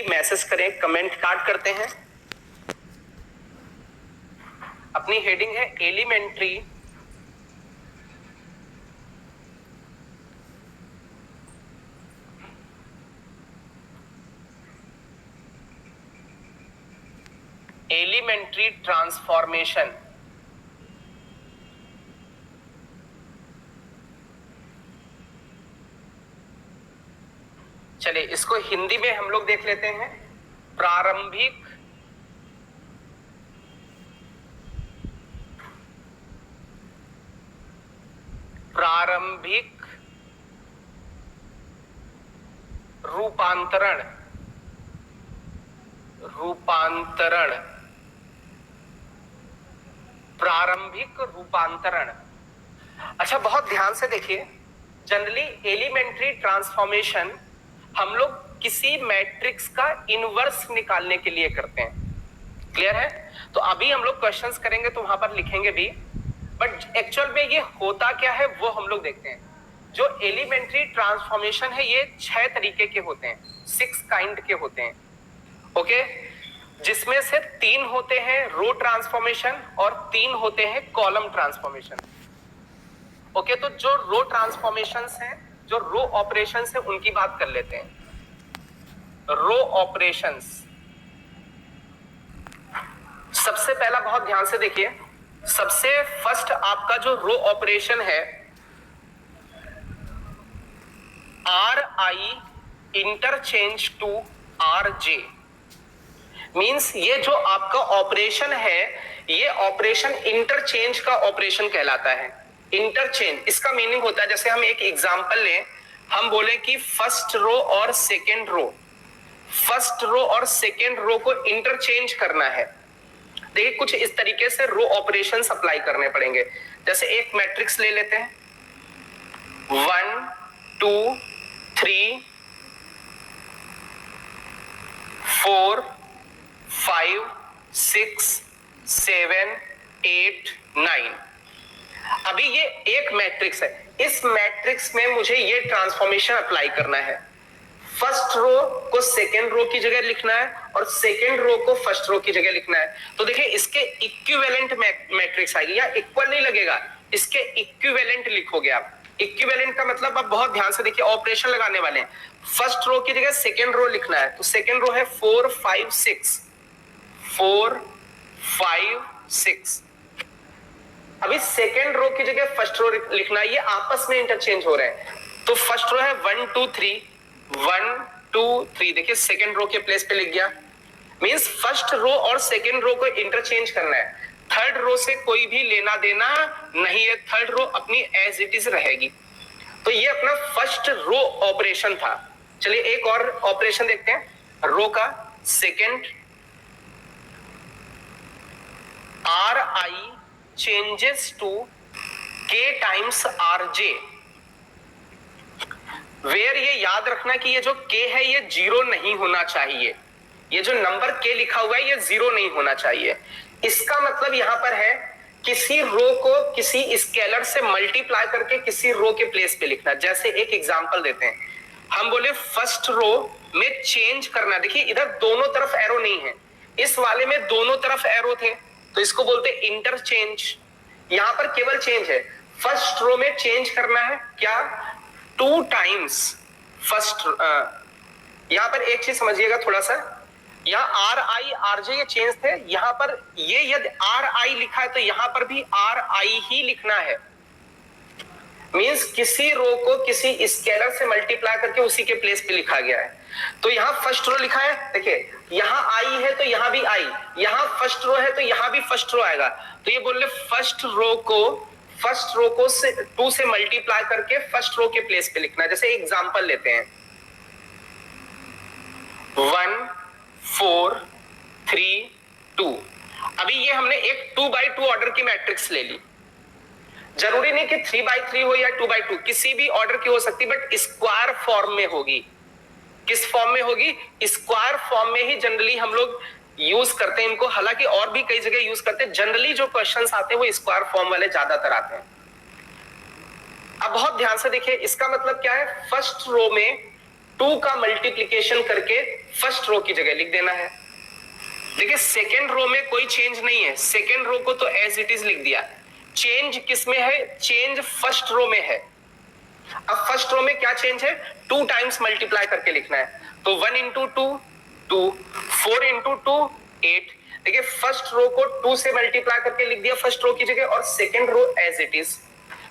भी मैसेज करें, comment start करते हैं। अपनी हेडिंग है एलिमेंट्री ट्रांसफॉर्मेशन। चलिए इसको हिंदी में हम लोग देख लेते हैं। प्रारंभिक रूपांतरण प्रारंभिक रूपांतरण। अच्छा, बहुत ध्यान से देखिए। जनरली एलिमेंट्री ट्रांसफॉर्मेशन हम लोग किसी मैट्रिक्स का इनवर्स निकालने के लिए करते हैं। क्लियर है? तो अभी हम लोग क्वेश्चंस करेंगे तो वहां पर लिखेंगे भी, बट एक्चुअल में ये होता क्या है वो हम लोग देखते हैं। जो एलिमेंट्री ट्रांसफॉर्मेशन है ये 6 तरीके के होते हैं, 6 काइंड के होते हैं। ओके, जिसमें से 3 होते हैं रो ट्रांसफॉर्मेशन और 3 होते हैं कॉलम ट्रांसफॉर्मेशन। ओके, तो जो रो ट्रांसफॉर्मेशंस हैं, जो रो ऑपरेशंस है, उनकी बात कर लेते हैं। रो ऑपरेशंस, सबसे पहला बहुत ध्यान से देखिए। सबसे फर्स्ट आपका जो रो ऑपरेशन है R I interchange to R J, means ये जो आपका ऑपरेशन है ये ऑपरेशन इंटरचेंज का ऑपरेशन कहलाता है। इंटरचेंज, इसका मीनिंग होता है, जैसे हम एक एग्जांपल लें, हम बोले कि फर्स्ट रो और सेकेंड रो को इंटरचेंज करना है। देखिए कुछ इस तरीके से रो ऑपरेशंस अप्लाई करने पड़ेंगे। जैसे एक मैट्रिक्स ले लेते हैं, 1 2 3 4 5 6 7 8 9। अभी ये एक मैट्रिक्स है, इस मैट्रिक्स में मुझे ये ट्रांसफॉर्मेशन अप्लाई करना है। फर्स्ट रो को सेकेंड रो की जगह लिखना है और सेकेंड रो को फर्स्ट रो की जगह लिखना है। तो देखिए इसके इक्विवेलेंट मैट्रिक्स आएगी, या इक्वल नहीं लगेगा, इसके इक्विवेलेंट लिखोगे आप। इक्विवेलेंट का मतलब आप बहुत ध्यान से देखिए, ऑपरेशन लगाने वाले हैं। फर्स्ट रो की जगह सेकेंड रो लिखना है, तो सेकेंड रो है 4 5 6 4 5 6। अभी सेकेंड रो की जगह फर्स्ट रो लिखना है, ये आपस में इंटरचेंज हो रहे हैं। तो फर्स्ट रो है 1 2 3 1 2 3, देखिए सेकेंड रो के प्लेस पे लिख गया। मींस फर्स्ट रो और सेकेंड रो को इंटरचेंज करना है। थर्ड रो से कोई भी लेना देना नहीं है, थर्ड रो अपनी एज इट इज रहेगी। तो ये अपना फर्स्ट रो ऑपरेशन था। चलिए एक और ऑपरेशन देखते हैं रो का। Second, R I changes to K times R J, where ये याद रखना कि ये जो k है ये 0 नहीं होना चाहिए। ये जो नंबर k लिखा हुआ है ये 0 नहीं होना चाहिए। इसका मतलब यहां पर है किसी रो को किसी स्केलर से मल्टीप्लाई करके किसी रो के प्लेस पे लिखना। जैसे एक एग्जांपल देते हैं, हम बोले फर्स्ट रो में चेंज करना। देखिए इधर दोनों तरफ एरो नहीं है, इस वाले में दोनों तरफ एरो थे, तो इसको बोलते इंटरचेंज। यहां पर केवल चेंज है, फर्स्ट रो में चेंज करना है क्या, 2 टाइम्स फर्स्ट। यहां पर एक चीज समझिएगा थोड़ा सा, यहाँ आर आई आर जे ये चेंज थे, यहां पर ये यदि आर आई लिखा है तो यहां पर भी आर आई ही लिखना है। मींस किसी रो को किसी स्केलर से मल्टीप्लाई करके उसी के प्लेस पे लिखा गया है। तो यहाँ फर्स्ट रो लिखा है, देखिए यहाँ आई है तो यहाँ भी आई, यहाँ फर्स्ट रो है तो यहाँ भी फर्स्ट रो आएगा। तो ये बोल रहे फर्स्ट रो को 2 से मल्टीप्लाई करके फर्स्ट रो के प्लेस पे लिखना है। जैसे एग्जांपल लेते हैं 1 4 3 2। अभी ये हमने एक 2x2 ऑर्डर की मैट्रिक्स ले ली। जरूरी नहीं कि 3x3 हो या 2x2, किसी भी ऑर्डर की हो सकती, बट स्क्वायर फॉर्म में होगी। किस फॉर्म में होगी? स्क्वायर फॉर्म में ही जनरली हम लोग यूज करते हैं इनको, हालांकि और भी कई जगह यूज करते हैं। जनरली जो क्वेश्चंस आते हैं वो स्क्वायर फॉर्म वाले ज्यादातर आते हैं। अब बहुत ध्यान से देखिए, इसका मतलब क्या है, फर्स्ट रो में 2 का मल्टीप्लीकेशन करके फर्स्ट रो की जगह लिख देना है। देखिए सेकेंड रो में कोई चेंज नहीं है, सेकेंड रो को तो एज इट इज लिख दिया। चेंज किस में है? चेंज फर्स्ट रो में है। अब फर्स्ट रो में क्या चेंज है? 2 टाइम्स मल्टीप्लाई करके लिखना है। तो 1 इंटू 2 2, 4 इंटू 2 8। देखिए फर्स्ट रो को 2 से मल्टीप्लाई करके लिख दिया फर्स्ट रो की जगह, और second row as it is.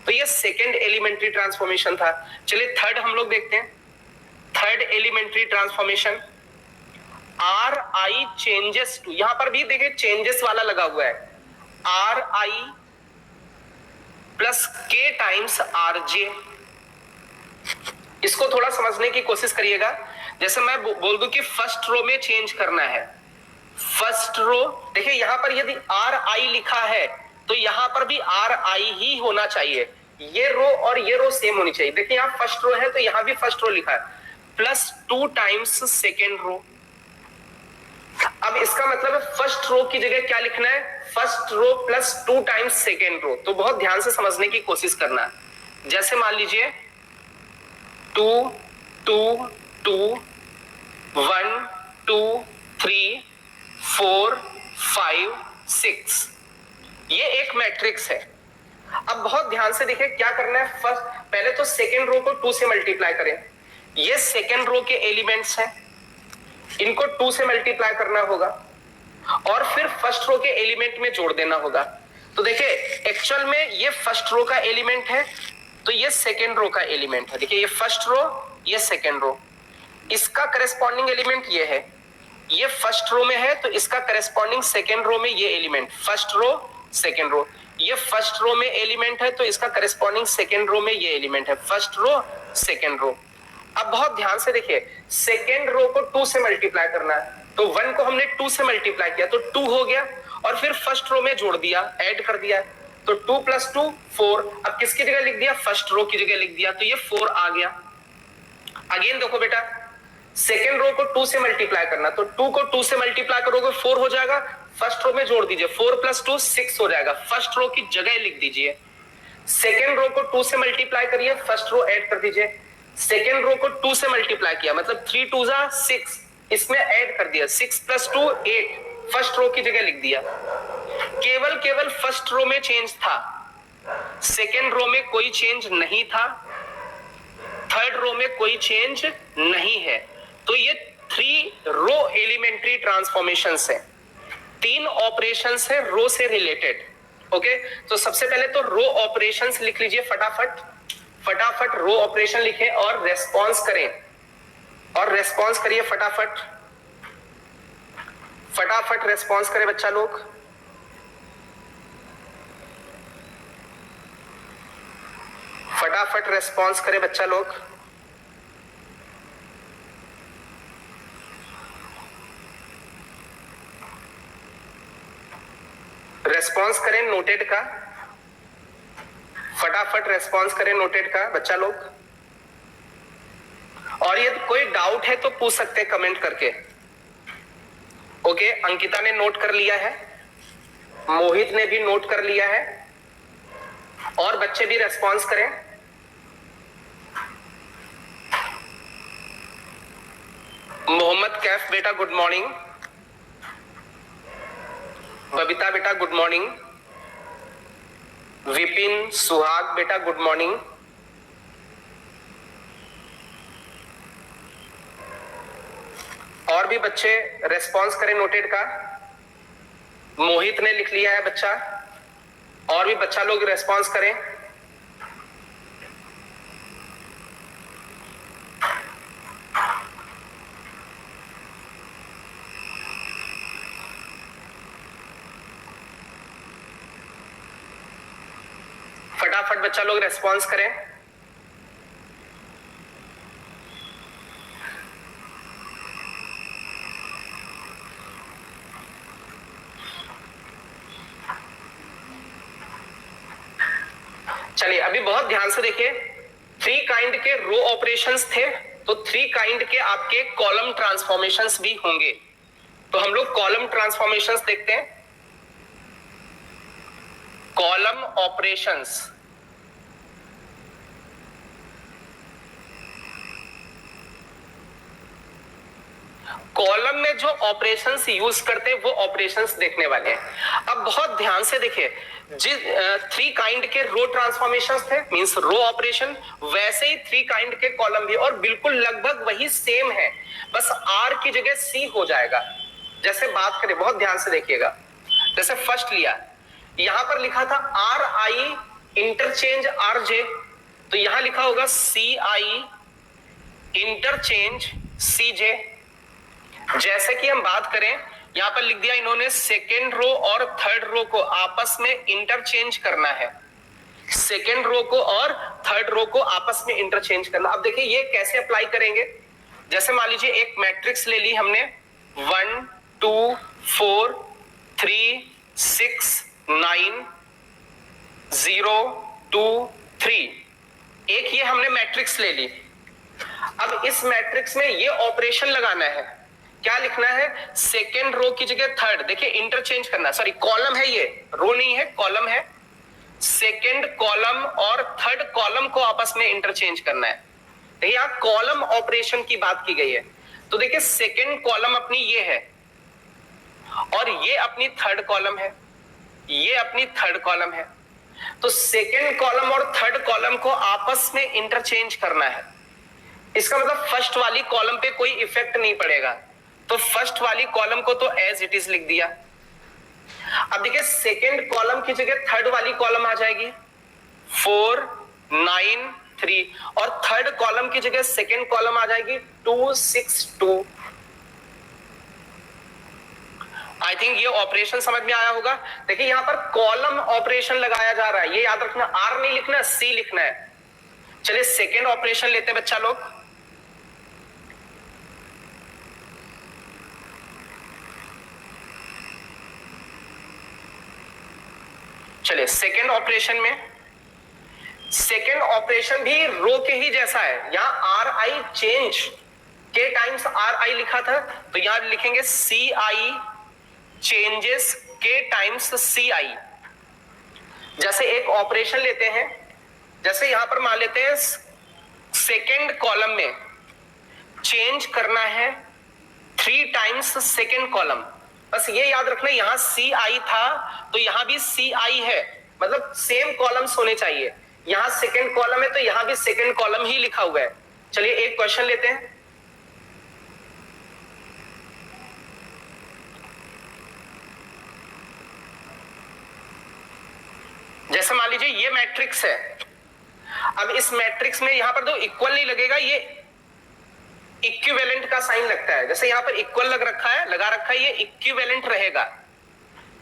तो ये सेकेंड एलिमेंट्री ट्रांसफॉर्मेशन था। चलिए थर्ड हम लोग देखते हैं। Third elementary transformation, R I changes to, यहां पर भी देखिए चेंजेस वाला लगा हुआ है, R I plus K times R J. इसको थोड़ा समझने की कोशिश करिएगा। जैसे मैं बोल दूं कि फर्स्ट रो में चेंज करना है, फर्स्ट रो, देखिए यहां पर यदि आर आई लिखा है तो यहां पर भी आर आई ही होना चाहिए। ये रो और ये रो सेम होनी चाहिए। देखिए यहां फर्स्ट रो है तो यहां भी फर्स्ट रो लिखा है, प्लस 2 टाइम्स सेकेंड रो। अब इसका मतलब है फर्स्ट रो की जगह क्या लिखना है? First row plus 2 times second row. तो बहुत ध्यान से समझने की कोशिश करना है। जैसे मान लीजिए 2 2 2 1 2 3 4 5 6, ये एक मैट्रिक्स है। अब बहुत ध्यान से देखिए क्या करना है। फर्स्ट पहले तो सेकेंड रो को 2 से मल्टीप्लाई करें। ये सेकेंड रो के एलिमेंट्स हैं, इनको 2 से मल्टीप्लाई करना होगा और फिर फर्स्ट रो के एलिमेंट में जोड़ देना होगा। तो देखिए एक्चुअल में ये फर्स्ट रो का एलिमेंट है, तो ये सेकेंड रो का एलिमेंट है। देखिए ये फर्स्ट रो, ये सेकेंड रो, इसका करेस्पॉन्डिंग एलिमेंट ये है। ये फर्स्ट रो में है तो इसका करेस्पॉन्डिंग सेकेंड रो में ये element, first row second row. ये फर्स्ट रो में एलिमेंट है तो इसका करेस्पॉन्डिंग सेकेंड रो में ये एलिमेंट है, फर्स्ट रो सेकेंड रो। अब बहुत ध्यान से देखिए, सेकेंड रो को 2 से मल्टीप्लाई करना है, तो 1 को हमने 2 से मल्टीप्लाई किया तो 2 हो गया, और फिर फर्स्ट रो में जोड़ दिया, ऐड कर दिया, तो 2 प्लस 2 4। अब किसकी जगह लिख दिया? फर्स्ट रो की जगह लिख दिया, तो ये 4 आ गया। अगेन देखो बेटा, सेकेंड रो को 2 से मल्टीप्लाई करना, तो 2 को 2 से मल्टीप्लाई करोगे 4 हो जाएगा, फर्स्ट रो में जोड़ दीजिए, 4 प्लस 2 6 हो जाएगा, फर्स्ट रो की जगह लिख दीजिए। सेकेंड रो को 2 से मल्टीप्लाई करिए, फर्स्ट रो ऐड कर दीजिए। सेकेंड रो को 2 से मल्टीप्लाई किया, मतलब 3 2 जा 6, इसमें ऐड कर दिया, 6 प्लस 2 8, फर्स्ट रो की जगह लिख दिया। केवल फर्स्ट रो में चेंज था, सेकेंड रो में कोई चेंज नहीं था, थर्ड रो में कोई चेंज नहीं है। तो ये 3 रो एलिमेंट्री ट्रांसफॉर्मेशंस है, 3 ऑपरेशंस है रो से रिलेटेड। ओके, तो सबसे पहले तो रो ऑपरेशंस लिख लीजिए फटाफट रो ऑपरेशन लिखें और रेस्पॉन्स करें, और रेस्पॉन्स करिए फटाफट रेस्पॉन्स करें बच्चा लोग। फटाफट रेस्पॉन्स करें बच्चा लोग। रेस्पॉन्स करें नोटेड का, फटाफट रेस्पॉन्स करें नोटेड का बच्चा लोग। और यदि कोई डाउट है तो पूछ सकते हैं कमेंट करके। ओके, अंकिता ने नोट कर लिया है, मोहित ने भी नोट कर लिया है, और बच्चे भी रेस्पॉन्स करें। मोहम्मद कैफ बेटा गुड मॉर्निंग, बबीता बेटा गुड मॉर्निंग, विपिन सुहाग बेटा गुड मॉर्निंग, और भी बच्चे रेस्पॉन्स करें नोटेड का। मोहित ने लिख लिया है बच्चा, और भी बच्चा लोग रेस्पॉन्स करें। फटाफट बच्चा लोग रेस्पॉन्स करें। चलिए अभी बहुत ध्यान से देखिए, 3 काइंड के रो ऑपरेशंस थे, तो 3 काइंड के आपके कॉलम ट्रांसफॉर्मेशंस भी होंगे। तो हम लोग कॉलम ट्रांसफॉर्मेशंस देखते हैं। कॉलम ऑपरेशंस, कॉलम में जो ऑपरेशंस यूज करते हैं वो ऑपरेशंस देखने वाले हैं। अब बहुत ध्यान से देखिए, जिस 3 काइंड के रो ट्रांसफॉर्मेशंस थे मींस रो ऑपरेशन, वैसे ही 3 काइंड के कॉलम भी, और बिल्कुल लगभग वही सेम है, बस आर की जगह सी हो जाएगा। जैसे बात करें, बहुत ध्यान से देखिएगा, जैसे फर्स्ट लिया, यहां पर लिखा था are I interchange R J, तो यहां लिखा होगा सी आई इंटरचेंज सी जे। जैसे कि हम बात करें, यहां पर लिख दिया इन्होंने सेकेंड रो और थर्ड रो को आपस में इंटरचेंज करना है, सेकेंड रो को और थर्ड रो को आपस में इंटरचेंज करना। अब देखिए ये कैसे अप्लाई करेंगे, जैसे मान लीजिए एक मैट्रिक्स ले ली हमने 1 2 4 3 6 9 0 2 3, एक ये हमने मैट्रिक्स ले ली। अब इस मैट्रिक्स में ये ऑपरेशन लगाना है, क्या लिखना है, सेकेंड रो की जगह थर्ड, देखिए इंटरचेंज करना, सॉरी कॉलम है ये, रो नहीं है कॉलम है, सेकेंड कॉलम और थर्ड कॉलम को आपस में इंटरचेंज करना है। देखिए यहां कॉलम ऑपरेशन की बात की गई है, तो देखिए सेकेंड कॉलम अपनी ये है और ये अपनी थर्ड कॉलम है, ये अपनी थर्ड कॉलम है, तो सेकेंड कॉलम और थर्ड कॉलम को आपस में इंटरचेंज करना है। इसका मतलब फर्स्ट वाली कॉलम पे कोई इफेक्ट नहीं पड़ेगा, तो फर्स्ट वाली कॉलम को तो एज इट इज लिख दिया। अब देखिए सेकेंड कॉलम की जगह थर्ड वाली कॉलम आ जाएगी 4 9 3, और थर्ड कॉलम की जगह सेकेंड कॉलम आ जाएगी 2 6 2। आई थिंक ये ऑपरेशन समझ में आया होगा। देखिए यहां पर कॉलम ऑपरेशन लगाया जा रहा है, ये याद रखना, आर नहीं लिखना, सी लिखना है। चलिए सेकेंड ऑपरेशन लेते हैं बच्चा लोग। चलिए सेकेंड ऑपरेशन में, सेकेंड ऑपरेशन भी रो के ही जैसा है, यहां आर आई चेंज के टाइम्स आर आई लिखा था, तो यहां लिखेंगे सी आई चेंजेस के टाइम्स सी आई। जैसे एक ऑपरेशन लेते हैं, जैसे यहां पर मान लेते हैं सेकेंड कॉलम में चेंज करना है 3 टाइम्स सेकेंड कॉलम, बस ये याद रखना यहां सी आई था तो यहां भी सी आई है, मतलब सेम कॉलम्स होने चाहिए। यहां सेकेंड कॉलम है तो यहां भी सेकेंड कॉलम ही लिखा हुआ है। चलिए एक क्वेश्चन लेते हैं, जैसे मान लीजिए ये मैट्रिक्स है, अब इस मैट्रिक्स में यहां पर तो इक्वल नहीं लगेगा, ये इक्विवेलेंट का साइन लगता है, जैसे यहां पर इक्वल लग रखा है, लगा रखा है, ये इक्विवेलेंट रहेगा,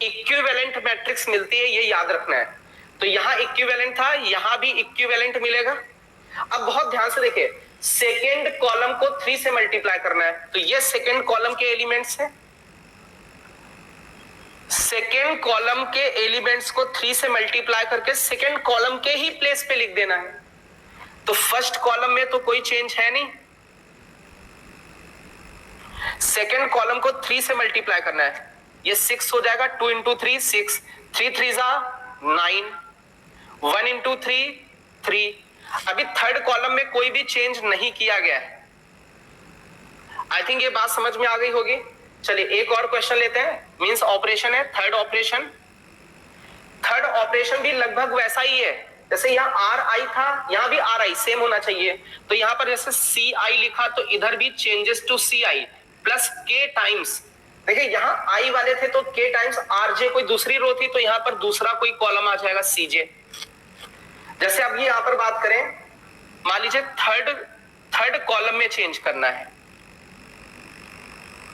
इक्विवेलेंट मैट्रिक्स मिलती है, ये याद रखना है। तो यहां इक्विवेलेंट था, यहां भी इक्विवेलेंट मिलेगा। अब बहुत ध्यान से देखिए, सेकेंड कॉलम को 3 से मल्टीप्लाई करना है, तो ये सेकेंड कॉलम के एलिमेंट्स हैं, सेकेंड कॉलम के एलिमेंट्स को 3 से मल्टीप्लाई करके सेकेंड कॉलम के ही प्लेस पे लिख देना है। तो फर्स्ट कॉलम में तो कोई चेंज है नहीं, सेकेंड कॉलम को 3 से मल्टीप्लाई करना है, ये 6 हो जाएगा, 2 इंटू 3 6, 3 3 9, 1 इंटू 3 3। अभी थर्ड कॉलम में कोई भी चेंज नहीं किया गया है। आई थिंक ये बात समझ में आ गई होगी। चलिए एक और क्वेश्चन लेते हैं, मींस ऑपरेशन है थर्ड ऑपरेशन। थर्ड ऑपरेशन भी लगभग वैसा ही है, जैसे यहाँ आर आई था, यहां भी आर आई सेम होना चाहिए, तो यहां पर जैसे सी आई लिखा तो इधर भी changes to C I plus K times, देखिए यहां आई वाले थे तो के टाइम्स आर जे, कोई दूसरी रो थी तो यहां पर दूसरा कोई कॉलम आ जाएगा सी जे। जैसे अब ये यहां पर बात करें, मान लीजिए थर्ड कॉलम में चेंज करना है,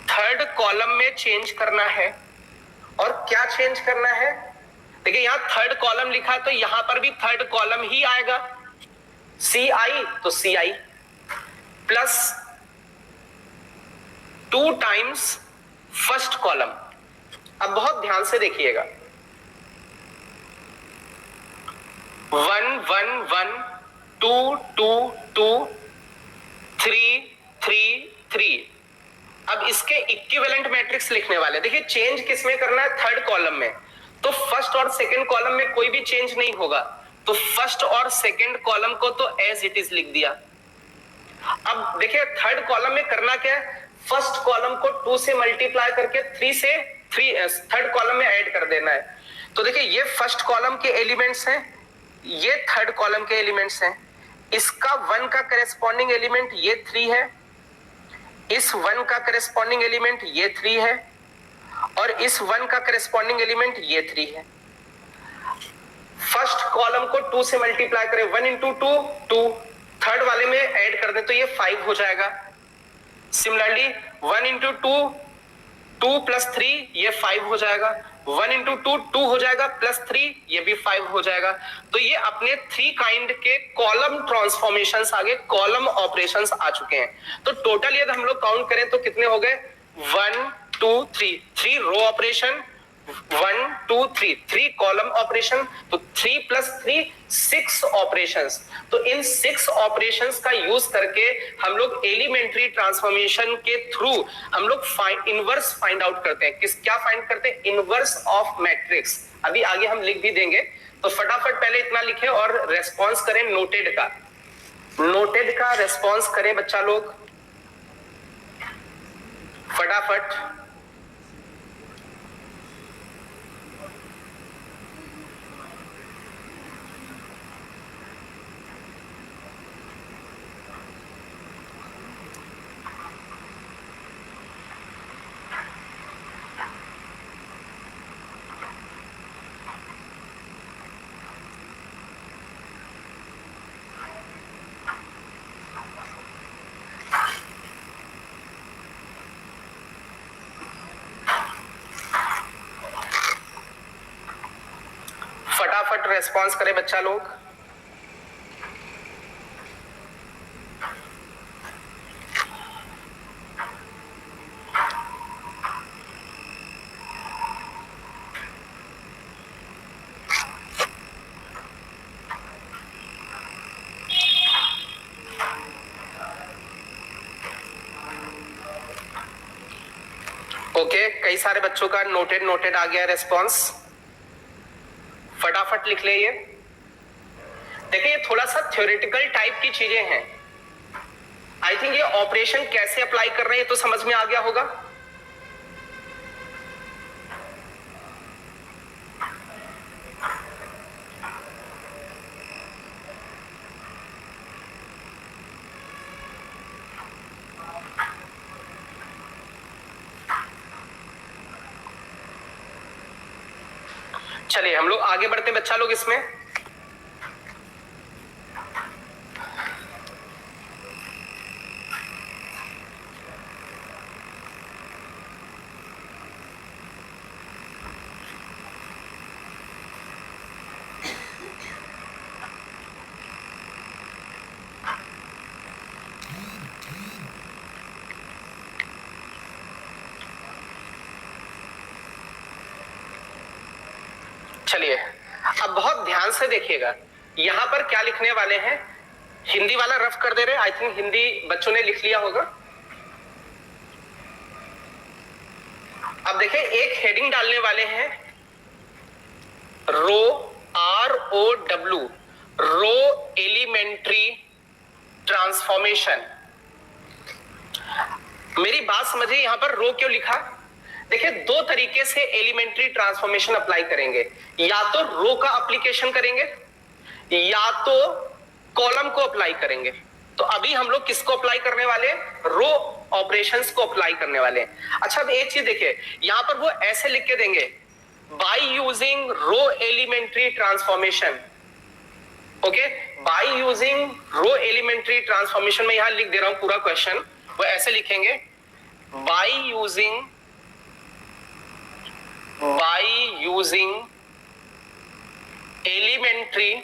थर्ड कॉलम में चेंज करना है, और क्या चेंज करना है, देखिए यहां थर्ड कॉलम लिखा तो यहां पर भी थर्ड कॉलम ही आएगा, सी आई तो सी I plus 2 times first column. अब बहुत ध्यान से देखिएगा, 1 1 1 2 2 2 3 3 3। अब इसके इक्विवेलेंट मैट्रिक्स लिखने वाले, देखिए चेंज किसमें करना है, थर्ड कॉलम में, तो फर्स्ट और सेकंड कॉलम में कोई भी चेंज नहीं होगा, तो फर्स्ट और सेकंड कॉलम को तो एज इट इज लिख दिया। अब देखिए थर्ड कॉलम में करना क्या है, फर्स्ट कॉलम को 2 से मल्टीप्लाई करके 3 कॉलम में ऐड कर देना है। तो देखिए ये फर्स्ट कॉलम के एलिमेंट्स हैं, ये थर्ड कॉलम के एलिमेंट्स हैं, इसका 1 का करेस्पॉन्डिंग एलिमेंट ये 3 है, इस 1 का करेस्पॉन्डिंग एलिमेंट ये 3 है, और इस 1 का करेस्पॉन्डिंग एलिमेंट ये 3 है। फर्स्ट कॉलम को 2 से मल्टीप्लाई करें, 1 इंटू 2 2, थर्ड वाले में ऐड कर दें तो ये 5 हो जाएगा। सिमिलरली 1 इंटू 2 2 प्लस 3 ये 5 हो जाएगा, 1 इंटू 2 2 हो जाएगा, प्लस 3 ये भी 5 हो जाएगा। तो ये अपने 3 काइंड के कॉलम ट्रांसफॉर्मेशंस आ गए, कॉलम ऑपरेशंस आ चुके हैं। तो टोटल यदि हम लोग काउंट करें तो कितने हो गए, 1 2 3, 3 रो ऑपरेशन, 1 2 3, 3 कॉलम ऑपरेशन, तो 3 प्लस 3 6 ऑपरेशंस। तो इन 6 ऑपरेशंस का यूज करके हम लोग एलिमेंट्री ट्रांसफॉर्मेशन के थ्रू हम लोग इनवर्स फाइंड आउट करते हैं। क्या फाइंड करते हैं, इनवर्स ऑफ मैट्रिक्स। अभी आगे हम लिख भी देंगे, तो फटाफट पहले इतना लिखें और रेस्पॉन्स करें नोटेड का। नोटेड का रेस्पॉन्स करें बच्चा लोग फटाफट। फटाफट रेस्पॉन्स करें बच्चा लोग। ओके, कई सारे बच्चों का नोटेड आ गया रेस्पॉन्स, फटाफट लिख ले। ये देखिए ये थोड़ा सा थ्योरेटिकल टाइप की चीजें हैं। आई थिंक ये ऑपरेशन कैसे अप्लाई कर रहे हैं तो समझ में आ गया होगा। चलिए हम लोग आगे बढ़ते हैं बच्चा लोग इसमें। चलिए अब बहुत ध्यान से देखिएगा, यहां पर क्या लिखने वाले हैं। हिंदी वाला रफ कर दे रहे, आई थिंक हिंदी बच्चों ने लिख लिया होगा। अब देखिए एक हेडिंग डालने वाले हैं, रो ROW, रो एलिमेंट्री ट्रांसफॉर्मेशन। मेरी बात समझिए, यहां पर रो क्यों लिखा। देखिए दो तरीके से एलिमेंट्री ट्रांसफॉर्मेशन अप्लाई करेंगे, या तो रो का एप्लीकेशन करेंगे या तो कॉलम को अप्लाई करेंगे। तो अभी हम लोग किसको अप्लाई करने वाले हैं, रो ऑपरेशंस को अप्लाई करने वाले हैं। अच्छा अब एक चीज देखिए, यहां पर वो ऐसे लिख के देंगे, by using row elementary transformation. Okay, by using row elementary transformation में यहां लिख दे रहा हूं पूरा क्वेश्चन, वो ऐसे लिखेंगे, by using elementary,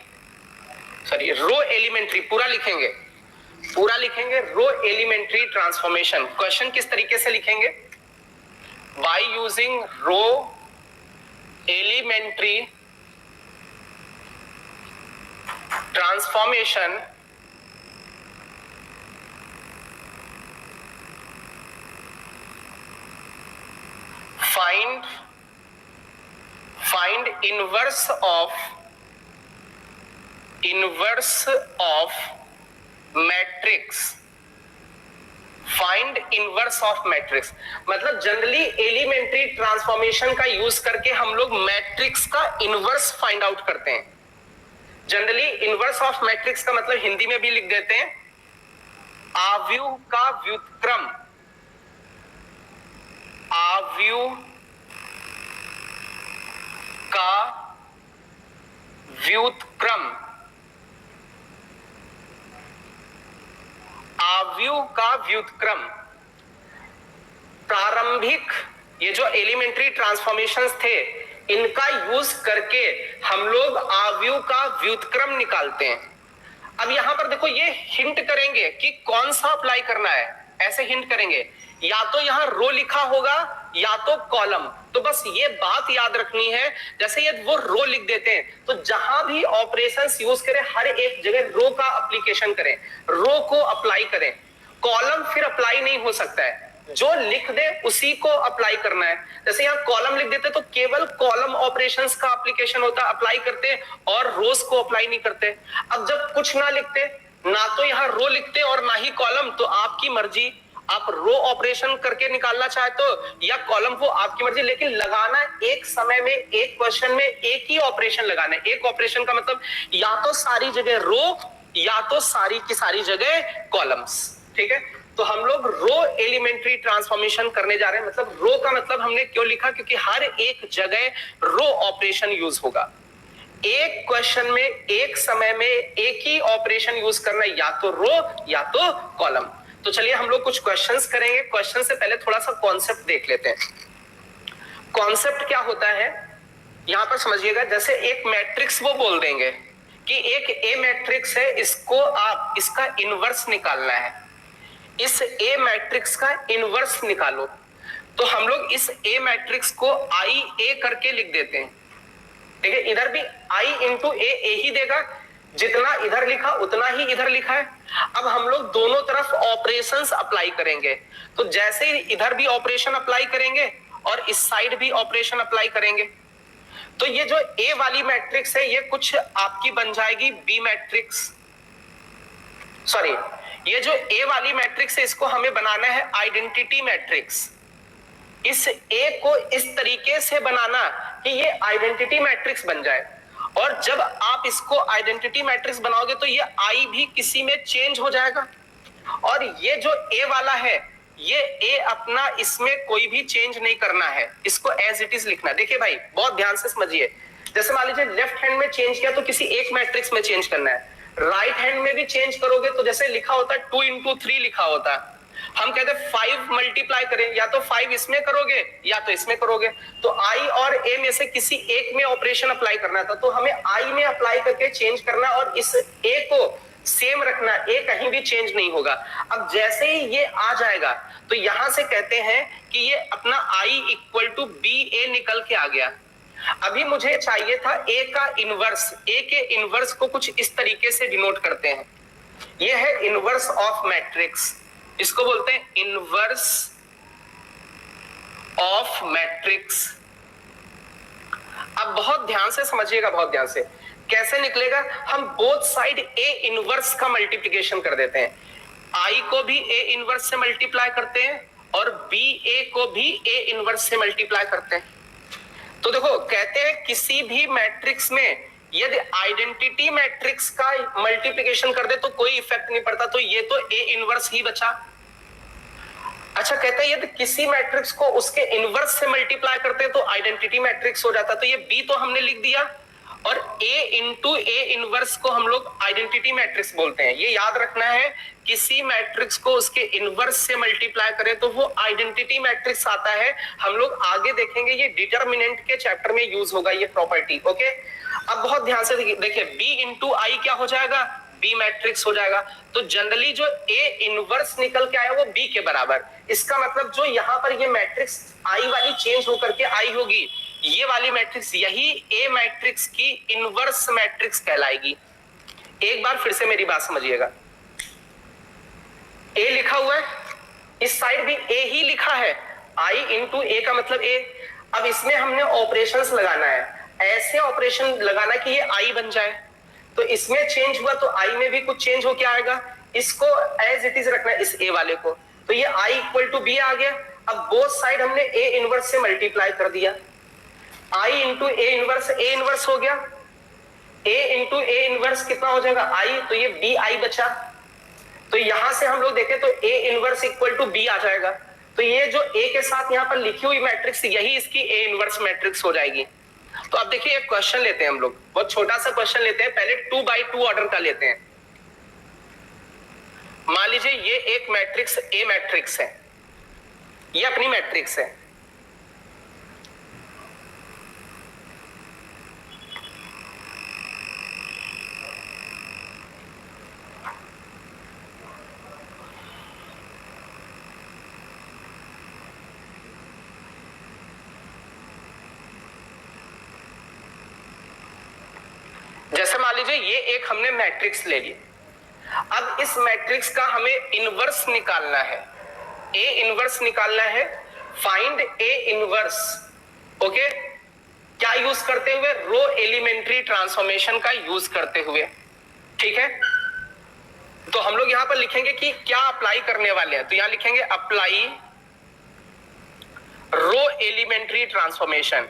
sorry row elementary, पूरा लिखेंगे रो एलिमेंट्री ट्रांसफॉर्मेशन। क्वेश्चन किस तरीके से लिखेंगे, by using row elementary transformation find inverse of matrix, find inverse of matrix, मतलब जनरली एलिमेंट्री ट्रांसफॉर्मेशन का यूज करके हम लोग मैट्रिक्स का इनवर्स फाइंड आउट करते हैं। जनरली इनवर्स ऑफ मैट्रिक्स का मतलब हिंदी में भी लिख देते हैं आव्यूह का व्युत्क्रम, आव्यूह का व्युत्क्रम, आव्यूह का व्युत्क्रम। प्रारंभिक ये जो एलिमेंट्री ट्रांसफॉर्मेशंस थे इनका यूज करके हम लोग आव्यूह का व्युत्क्रम निकालते हैं। अब यहां पर देखो ये हिंट करेंगे कि कौन सा अप्लाई करना है, ऐसे हिंट करेंगे, या तो यहां रो लिखा होगा या तो कॉलम। तो बस ये बात याद रखनी है, जैसे ये वो रो लिख देते हैं तो जहां भी ऑपरेशंस यूज करें हर एक जगह रो का एप्लीकेशन करें, रो को अप्लाई करें। कॉलम फिर अप्लाई नहीं हो सकता है, जो लिख दे उसी को अप्लाई करना है। जैसे यहाँ कॉलम लिख देते तो केवल कॉलम ऑपरेशंस का एप्लीकेशन होता, अप्लाई करते और रोज को अप्लाई नहीं करते। अब जब कुछ ना लिखते, ना तो यहाँ रो लिखते और ना ही कॉलम, तो आपकी मर्जी, आप रो ऑपरेशन करके निकालना चाहते हो या कॉलम, को आपकी मर्जी, लेकिन लगाना एक समय में एक क्वेश्चन में एक ही ऑपरेशन लगाना है। एक ऑपरेशन का मतलब या तो सारी जगह रो या तो सारी की सारी जगह कॉलम्स, ठीक है। तो हम लोग रो एलिमेंट्री ट्रांसफॉर्मेशन करने जा रहे हैं। मतलब रो का मतलब हमने क्यों लिखा, क्योंकि हर एक जगह रो ऑपरेशन यूज होगा। एक क्वेश्चन में एक समय में एक ही ऑपरेशन यूज करना, या तो रो या तो कॉलम। तो चलिए हम लोग कुछ क्वेश्चंस करेंगे। क्वेश्चन से पहले थोड़ा सा कॉन्सेप्ट देख लेते हैं। कॉन्सेप्ट क्या होता है यहां पर समझिएगा। जैसे एक मैट्रिक्स वो बोल देंगे कि एक ए मैट्रिक्स है, इसको आप इसका इनवर्स निकालना है, इस ए मैट्रिक्स का इनवर्स निकालो। तो हम लोग इस ए मैट्रिक्स को आई ए करके लिख देते हैं, ठीक है। इधर भी आई इंटू ए ही देगा, जितना इधर लिखा उतना ही इधर लिखा है। अब हम लोग दोनों तरफ ऑपरेशंस अप्लाई करेंगे, तो जैसे ही इधर भी ऑपरेशन अप्लाई करेंगे और इस साइड भी ऑपरेशन अप्लाई करेंगे, तो ये जो ए वाली मैट्रिक्स है ये कुछ आपकी बन जाएगी बी मैट्रिक्स, सॉरी, ये जो ए वाली मैट्रिक्स है इसको हमें बनाना है आइडेंटिटी मैट्रिक्स। इस ए को इस तरीके से बनाना कि ये आइडेंटिटी मैट्रिक्स बन जाए, और जब आप इसको आइडेंटिटी मैट्रिक्स बनाओगे तो ये आई भी किसी में चेंज हो जाएगा, और ये जो ए वाला है ये ए अपना इसमें कोई भी चेंज नहीं करना है, इसको एज इट इज लिखना। देखिए भाई बहुत ध्यान से समझिए, जैसे मान लीजिए लेफ्ट हैंड में चेंज किया तो किसी एक मैट्रिक्स में चेंज करना है, राइट हैंड में भी चेंज करोगे तो जैसे लिखा होता है 2 into 3 लिखा होता है, हम कहते हैं 5 मल्टीप्लाई करें, या तो 5 इसमें करोगे या तो इसमें करोगे। तो आई और ए में से किसी एक में ऑपरेशन अप्लाई करना था, तो हमें आई में अप्लाई करके चेंज करना और इस ए को सेम रखना, ए कहीं भी चेंज नहीं होगा। अब जैसे ही ये आ जाएगा तो यहां से कहते हैं कि ये अपना आई इक्वल टू बी ए निकल के आ गया। अभी मुझे चाहिए था ए का इनवर्स, ए के इनवर्स को कुछ इस तरीके से डिनोट करते हैं। ये है इनवर्स ऑफ मैट्रिक्स, इसको बोलते हैं इनवर्स ऑफ मैट्रिक्स। अब बहुत ध्यान से समझिएगा, बहुत ध्यान से कैसे निकलेगा। हम बोथ साइड ए इनवर्स का मल्टीप्लिकेशन कर देते हैं, आई को भी ए इनवर्स से मल्टीप्लाई करते हैं और बी ए को भी ए इनवर्स से मल्टीप्लाई करते हैं। तो देखो कहते हैं किसी भी मैट्रिक्स में यदि आइडेंटिटी मैट्रिक्स का मल्टीप्लिकेशन कर दे तो कोई इफेक्ट नहीं पड़ता, तो ये तो ए इनवर्स ही बचा। अच्छा कहते हैं यदि किसी मैट्रिक्स को उसके इनवर्स से मल्टीप्लाई करते तो आइडेंटिटी मैट्रिक्स हो जाता, तो ये बी तो हमने लिख दिया, और ए इंटू ए इनवर्स को हम लोग आइडेंटिटी मैट्रिक्स बोलते हैं। ये याद रखना है, किसी मैट्रिक्स को उसके इनवर्स से मल्टीप्लाई करें तो वो आइडेंटिटी मैट्रिक्स आता है। हम लोग आगे देखेंगे, ये डिटरमिनेंट के चैप्टर में यूज होगा ये प्रॉपर्टी, ओके। अब बहुत ध्यान से देखिए, बी इंटू आई क्या हो जाएगा, बी मैट्रिक्स हो जाएगा। तो जनरली जो ए इनवर्स निकल के आया वो बी के बराबर, इसका मतलब जो यहाँ पर ये मैट्रिक्स आई वाली चेंज होकर के आई होगी, ये वाली मैट्रिक्स यही ए मैट्रिक्स की इनवर्स मैट्रिक्स कहलाएगी। एक बार फिर से मेरी बात समझिएगा, ए लिखा हुआ है, इस साइड भी ए ही लिखा है, आई इंटू ए का मतलब ए। अब इसमें हमने ऑपरेशंस लगाना है, ऐसे ऑपरेशन लगाना कि ये आई बन जाए। तो इसमें चेंज हुआ तो आई में भी कुछ चेंज होके आएगा, इसको एज इट इज रखना है इस ए वाले को। तो ये I इक्वल टू बी आ गया। अब बोथ साइड हमने A इनवर्स से मल्टीप्लाई कर दिया, I इंटू ए इनवर्स हो गया, A इंटू ए इनवर्स कितना हो जाएगा I, तो ये बी आई बचा। तो यहां से हम लोग देखें तो A inverse equal to B आ जाएगा। तो ये जो A के साथ यहां पर लिखी हुई मैट्रिक्स यही इसकी A इनवर्स मैट्रिक्स हो जाएगी। तो अब देखिए एक क्वेश्चन लेते हैं हम लोग, बहुत छोटा सा क्वेश्चन लेते हैं, पहले 2x2 ऑर्डर का लेते हैं। मान लीजिए ये एक मैट्रिक्स A मैट्रिक्स है, ये अपनी मैट्रिक्स है। जैसे मान लीजिए ये एक हमने मैट्रिक्स ले ली, अब इस मैट्रिक्स का हमें इनवर्स निकालना है, ए इनवर्स निकालना है। फाइंड ए इनवर्स, ओके, क्या यूज करते हुए? रो एलिमेंट्री ट्रांसफॉर्मेशन का यूज करते हुए, ठीक है। तो हम लोग यहां पर लिखेंगे कि क्या अप्लाई करने वाले हैं, तो यहां लिखेंगे अप्लाई रो एलिमेंट्री ट्रांसफॉर्मेशन।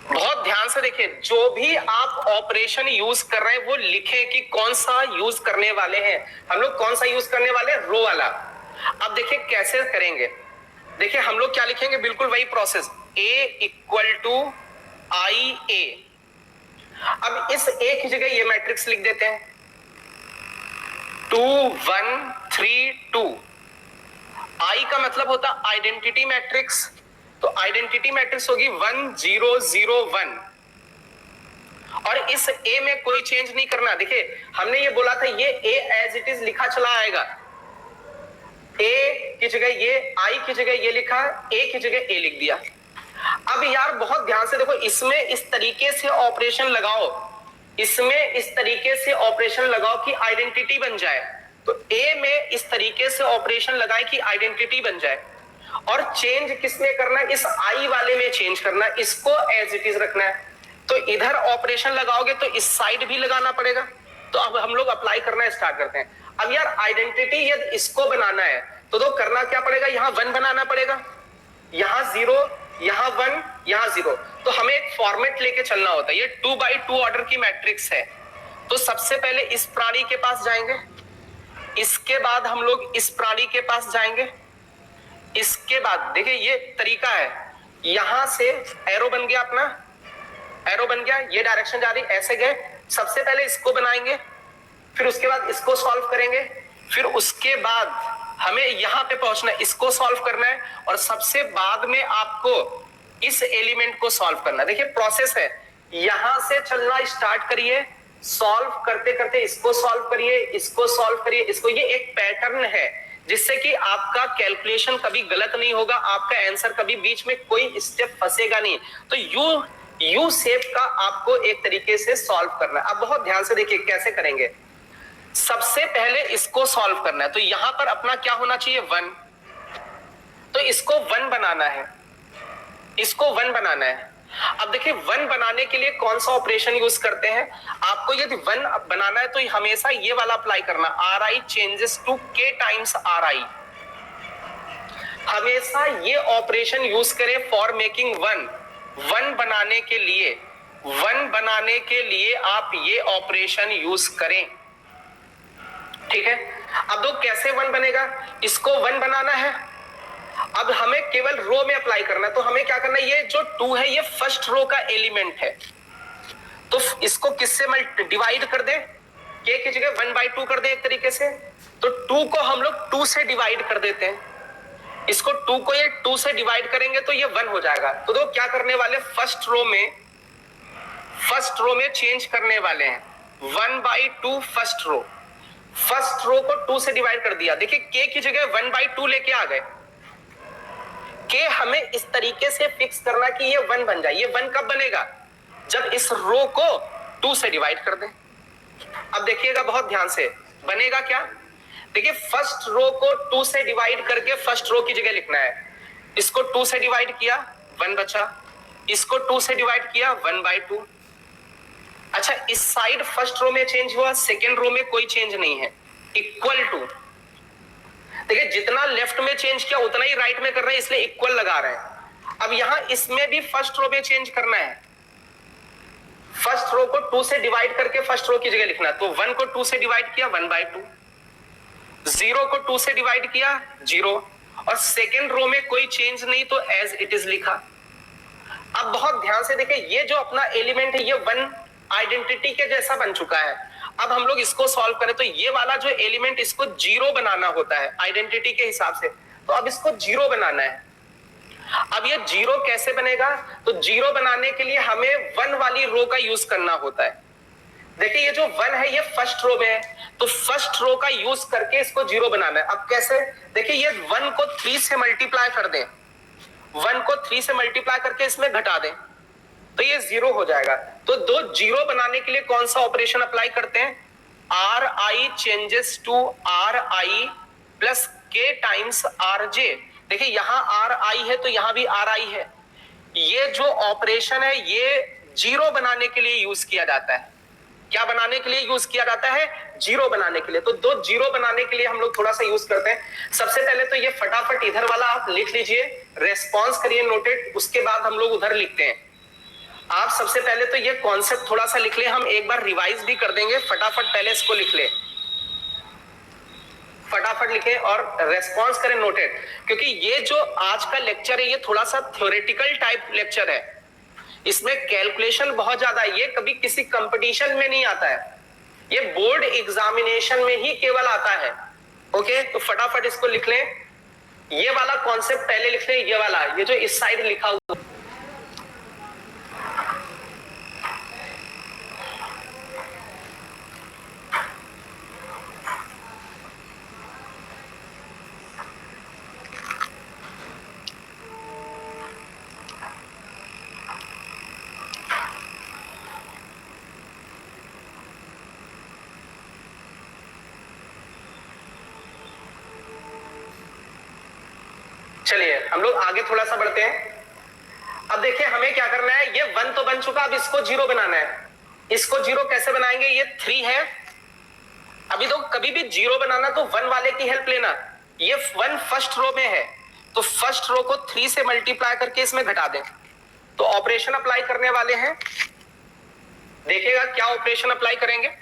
बहुत ध्यान से देखिए, जो भी आप ऑपरेशन यूज कर रहे हैं वो लिखे कि कौन सा यूज करने वाले हैं। हम लोग कौन सा यूज करने वाले हैं? रो वाला। अब देखिए कैसे करेंगे, देखिए हम लोग क्या लिखेंगे, बिल्कुल वही प्रोसेस, A इक्वल टू आई ए। अब इस A की जगह ये मैट्रिक्स लिख देते हैं 2 1 3 2। I का मतलब होता आइडेंटिटी मैट्रिक्स, तो आइडेंटिटी मैट्रिक्स होगी 1 0 0 1। और इस A में कोई चेंज नहीं करना। देखिए हमने ये बोला था ये A एज इट इज लिखा चला आएगा, A की जगह ये, I की जगह ये लिखा, A की जगह A लिख दिया। अब यार बहुत ध्यान से देखो, इसमें इस तरीके से ऑपरेशन लगाओ, इसमें इस तरीके से ऑपरेशन लगाओ कि आइडेंटिटी बन जाए। तो A में इस तरीके से ऑपरेशन लगाए कि आइडेंटिटी बन जाए। और चेंज किसमें करना है? इस I वाले में चेंज करना है, इसको एज इट इज रखना है। तो इधर ऑपरेशन लगाओगे तो इस साइड भी लगाना पड़ेगा। तो अब हम लोग अप्लाई करना स्टार्ट करते हैं। अब यार आइडेंटिटी यदि इसको बनाना है तो करना क्या पड़ेगा? यहां 1 बनाना पड़ेगा, यहां 0, यहां 1, यहां 0। तो हमें एक फॉर्मेट लेके चलना होता है। ये 2x2 ऑर्डर की मैट्रिक्स है, तो सबसे पहले इस प्राणी के पास जाएंगे, इसके बाद हम लोग इस प्राणी के पास जाएंगे, इसके बाद देखिए ये तरीका है, यहां से एरो बन गया, अपना एरो बन गया, ये डायरेक्शन जा रही, ऐसे गए। सबसे पहले इसको बनाएंगे, फिर उसके बाद इसको सॉल्व करेंगे, फिर उसके बाद हमें यहां पे पहुंचना है, इसको सॉल्व करना है, और सबसे बाद में आपको इस एलिमेंट को सॉल्व करना है। देखिए प्रोसेस है, यहां से चलना स्टार्ट करिए, सॉल्व करते करते इसको सॉल्व करिए, इसको सॉल्व करिए, इसको। ये एक पैटर्न है जिससे कि आपका कैलकुलेशन कभी गलत नहीं होगा, आपका आंसर कभी बीच में कोई स्टेप फंसेगा नहीं। तो यू शेप का आपको एक तरीके से सॉल्व करना है। अब बहुत ध्यान से देखिए कैसे करेंगे। सबसे पहले इसको सॉल्व करना है, तो यहां पर अपना क्या होना चाहिए? 1। तो इसको 1 बनाना है, इसको 1 बनाना है। अब देखिए 1 बनाने के लिए कौन सा ऑपरेशन यूज करते हैं? आपको यदि 1 बनाना है तो हमेशा ये वाला अप्लाई करना, RI changes to K times RI। हमेशा ये ऑपरेशन यूज करें फॉर मेकिंग 1 बनाने के लिए, 1 बनाने के लिए आप ये ऑपरेशन यूज करें, ठीक है। अब दो कैसे 1 बनेगा, इसको 1 बनाना है, अब हमें केवल रो में अप्लाई करना है। तो हमें क्या करना है, ये जो 2 है ये फर्स्ट रो का एलिमेंट है, तो इसको किससे डिवाइड कर दे? K की जगह 1/2 कर दे एक तरीके से। तो 2 को हम लोग 2 से डिवाइड कर देते हैं, इसको 2 को ये 2 से डिवाइड करेंगे तो ये 1 हो जाएगा। तो दो क्या करने वाले, फर्स्ट रो में चेंज करने वाले हैं 1/2 फर्स्ट रो को 2 से डिवाइड कर दिया। देखिए K की जगह 1/2 लेके आ गए। K हमें इस तरीके से फिक्स करना कि ये 1 बन जाए। ये 1 कब बनेगा? जब इस रो को 2 से डिवाइड कर दें। अब देखिएगा बहुत ध्यान से, बनेगा क्या? देखिए फर्स्ट रो को 2 से डिवाइड करके फर्स्ट रो की जगह लिखना है, इसको 2 से डिवाइड किया 1 बचा, इसको 2 से डिवाइड किया 1/2। अच्छा, इस साइड फर्स्ट रो में चेंज हुआ, सेकेंड रो में कोई चेंज नहीं है, इक्वल टू। देखिए जितना लेफ्ट में चेंज किया उतना ही राइट में कर रहे हैं, इसलिए इक्वल लगा रहे हैं। अब यहां इसमें भी फर्स्ट रो में चेंज करना है, फर्स्ट रो को 2 से डिवाइड करके फर्स्ट रो की जगह लिखना। तो 1 को 2 से डिवाइड किया 1/2, 0 को 2 से डिवाइड किया 0, और सेकेंड रो में कोई चेंज नहीं तो एज इट इज लिखा। अब बहुत ध्यान से देखें, ये जो अपना एलिमेंट है ये 1 आइडेंटिटी के जैसा बन चुका है। अब हम लोग इसको सॉल्व करें तो ये वाला जो एलिमेंट इसको 0 बनाना होता है आइडेंटिटी के हिसाब से, तो अब इसको 0 बनाना है। अब ये 0 कैसे बनेगा? तो 0 बनाने के लिए हमें 1 वाली रो का यूज करना होता है। देखिए ये जो 1 है ये फर्स्ट रो में है, तो फर्स्ट रो का यूज करके इसको 0 बनाना है। अब कैसे? देखिए ये 1 को 3 से मल्टीप्लाई कर दें, 1 को 3 से मल्टीप्लाई करके इसमें घटा दें तो ये 0 हो जाएगा। तो दो 0 बनाने के लिए कौन सा ऑपरेशन अप्लाई करते हैं? R I changes to R I plus K times R J. देखिए यहां आर आई है तो यहां भी आर आई है। ये जो ऑपरेशन है ये 0 बनाने के लिए यूज किया जाता है। क्या बनाने के लिए यूज किया जाता है? 0 बनाने के लिए। तो दो 0 बनाने के लिए हम लोग थोड़ा सा यूज करते हैं। सबसे पहले तो ये फटाफट इधर वाला आप लिख लीजिए, रेस्पॉन्स करिए नोटेड, उसके बाद हम लोग उधर लिखते हैं। आप सबसे पहले तो ये कॉन्सेप्ट थोड़ा सा लिख ले, हम एक बार रिवाइज भी कर देंगे। फटाफट पहले इसको लिख ले, फटाफट लिखे और रेस्पॉन्स करें नोटेड, क्योंकि ये जो आज का लेक्चर है ये थोड़ा सा थ्योरेटिकल टाइप लेक्चर है, इसमें कैलकुलेशन बहुत ज्यादा है। ये कभी किसी कंपटीशन में नहीं आता है, ये बोर्ड एग्जामिनेशन में ही केवल आता है। ओके, तो फटाफट इसको लिख लें। ये वाला कॉन्सेप्ट पहले लिख लें, ये वाला, ये जो इस साइड लिखा हुआ, चलिए हम लोग आगे थोड़ा सा बढ़ते हैं। अब देखिए हमें क्या करना है, ये 1 तो बन चुका, अब इसको 0 बनाना है। इसको 0 कैसे बनाएंगे? ये 3 है, अभी तो कभी भी 0 बनाना तो 1 वाले की हेल्प लेना। ये 1 फर्स्ट रो में है तो फर्स्ट रो को 3 से मल्टीप्लाई करके इसमें घटा दें। तो ऑपरेशन अप्लाई करने वाले हैं, देखिएगा क्या ऑपरेशन अप्लाई करेंगे।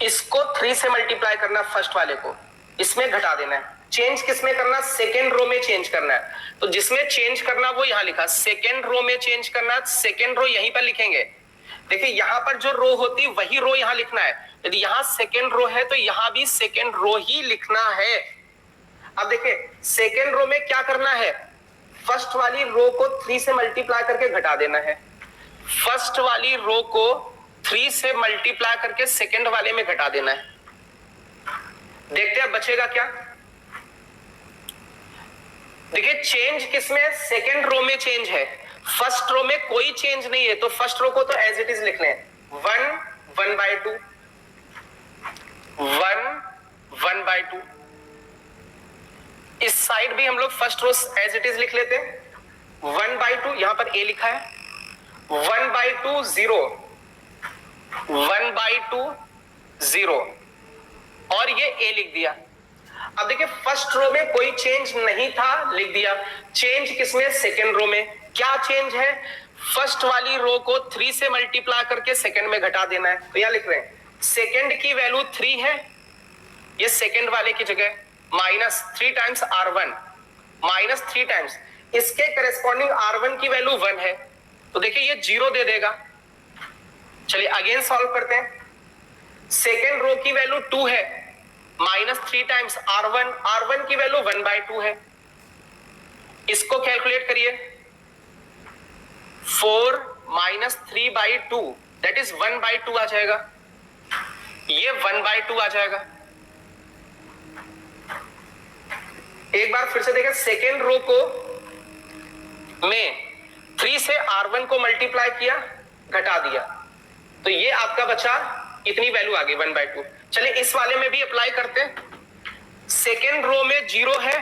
इसको 3 से मल्टीप्लाई करना, फर्स्ट वाले को इसमें घटा देना है। चेंज किसमें करना? सेकेंड रो में चेंज करना है। तो जिसमें चेंज करना वो यहां लिखा, सेकेंड रो में चेंज करना, सेकेंड रो यहीं पर लिखेंगे। देखिए यहां पर जो रो होती वही रो यहां लिखना है। यदि यहां सेकेंड रो है तो यहां भी सेकेंड रो ही लिखना है। अब देखिए सेकेंड रो में क्या करना है? फर्स्ट वाली रो को 3 से मल्टीप्लाई करके घटा देना है। फर्स्ट वाली रो को 3 से मल्टीप्लाई करके सेकेंड वाले में घटा देना है। देखते हैं बचेगा क्या। देखिए चेंज किसमें? सेकेंड रो में चेंज है, फर्स्ट रो में कोई चेंज नहीं है। तो फर्स्ट रो को तो एज इट इज लिख लें, 1 1/2, 1 1/2। इस साइड भी हम लोग first row as it is लिख लेते हैं, 1/2, यहां पर ए लिखा है, 1/2 0, 1/2 0, और ये ए लिख दिया। अब देखिए फर्स्ट रो में कोई चेंज नहीं था, लिख दिया। चेंज किसमें? सेकेंड रो में। क्या चेंज है? फर्स्ट वाली रो को 3 से मल्टीप्लाई करके सेकेंड में घटा देना है। तो यहां लिख रहे हैं सेकेंड की वैल्यू 3 है, ये सेकेंड वाले की जगह minus 3 times R1, minus 3 times इसके करेस्पॉन्डिंग R1 की वैल्यू 1 है। तो देखिए ये 0 दे देगा। चलिए अगेन सॉल्व करते हैं। सेकेंड रो की वैल्यू 2 है, माइनस 3 टाइम्स R1, R1 की वैल्यू 1/2 है। इसको कैलकुलेट करिए, 4 माइनस 3/2 दैट इज 1/2 आ जाएगा, ये 1/2 आ जाएगा। एक बार फिर से देखें, सेकेंड रो को में 3 से R1 को मल्टीप्लाई किया घटा दिया, तो ये आपका बचा, इतनी वैल्यू आ गई 1/2। चलिए इस वाले में भी अप्लाई करते हैं। सेकेंड रो में 0 है,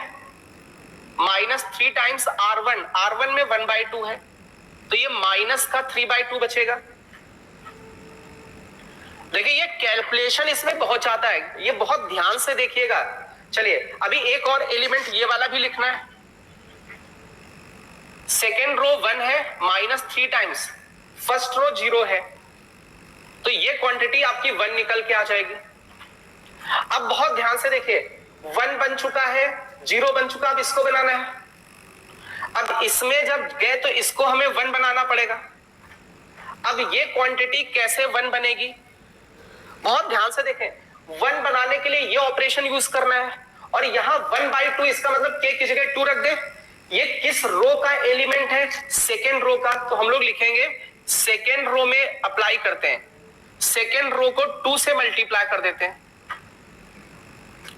-3 टाइम्स R1, R1 में 1/2 है, तो ये माइनस का 3/2 बचेगा। देखिए ये कैलकुलेशन इसमें बहुत ज्यादा है, ये बहुत ध्यान से देखिएगा। चलिए अभी एक और एलिमेंट ये वाला भी लिखना है। सेकेंड रो 1 है, -3 टाइम्स, फर्स्ट रो 0 है, तो ये क्वांटिटी आपकी 1 निकल के आ जाएगी। अब बहुत ध्यान से देखिए, 1 बन चुका है, 0 बन चुका, अब इसको बनाना है। अब इसमें जब गए तो इसको हमें 1 बनाना पड़ेगा। अब ये क्वांटिटी कैसे 1 बनेगी, बहुत ध्यान से देखें। 1 बनाने के लिए ये ऑपरेशन यूज करना है, और यहां 1/2, इसका मतलब k की जगह 2 रख दे। ये किस रो का एलिमेंट है, सेकेंड रो का, तो हम लोग लिखेंगे सेकेंड रो में अप्लाई करते हैं, सेकेंड रो को 2 से मल्टीप्लाई कर देते हैं।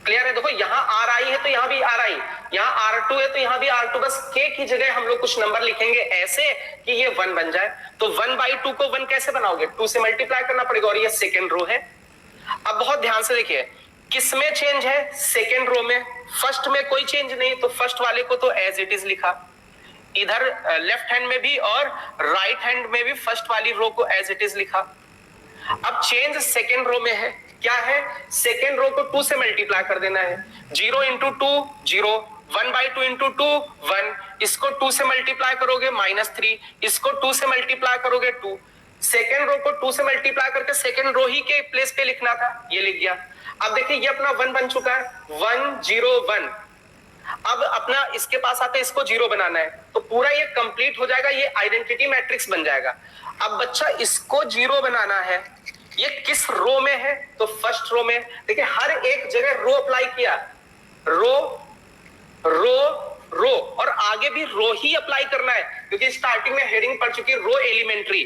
क्लियर है? देखो यहां R आई है तो यहां भी R आई, यहां R2 है तो यहां भी R2, बस k की जगह हम लोग कुछ नंबर लिखेंगे ऐसे कि ये 1 बन जाए। तो 1/2 को 1 कैसे बनाओगे, 2 से मल्टीप्लाई करना पड़ेगा, और ये सेकेंड रो है। अब बहुत ध्यान से देखिए, किसमें चेंज है, सेकेंड रो में। फर्स्ट में कोई चेंज नहीं, तो फर्स्ट वाले को तो एज इट इज लिखा, इधर लेफ्ट हैंड में भी और राइट हैंड में भी फर्स्ट वाली रो को एज इट इज लिखा। अब चेंज सेकेंड रो में है, क्या है, सेकेंड रो को 2 से मल्टीप्लाई कर देना है। 0 इंटू 2 0, 1/2 इंटू 2 1, इसको 2 से मल्टीप्लाई करोगे -3, इसको 2 से मल्टीप्लाई करोगे 2। सेकेंड रो को 2 से मल्टीप्लाई करके सेकेंड रो ही के प्लेस पे लिखना था, ये लिख गया। अब देखिए ये अपना 1 बन चुका है, 1 0 1। अब अपना इसके पास आते इसको 0 बनाना है, तो पूरा ये कंप्लीट हो जाएगा, ये आइडेंटिटी मैट्रिक्स बन जाएगा। अब बच्चा इसको 0 बनाना है, ये किस रो में है, तो फर्स्ट रो में। देखिए हर एक जगह रो अप्लाई किया, रो रो रो, और आगे भी रो ही अप्लाई करना है, क्योंकि स्टार्टिंग में हेडिंग पड़ चुकी है रो एलिमेंट्री।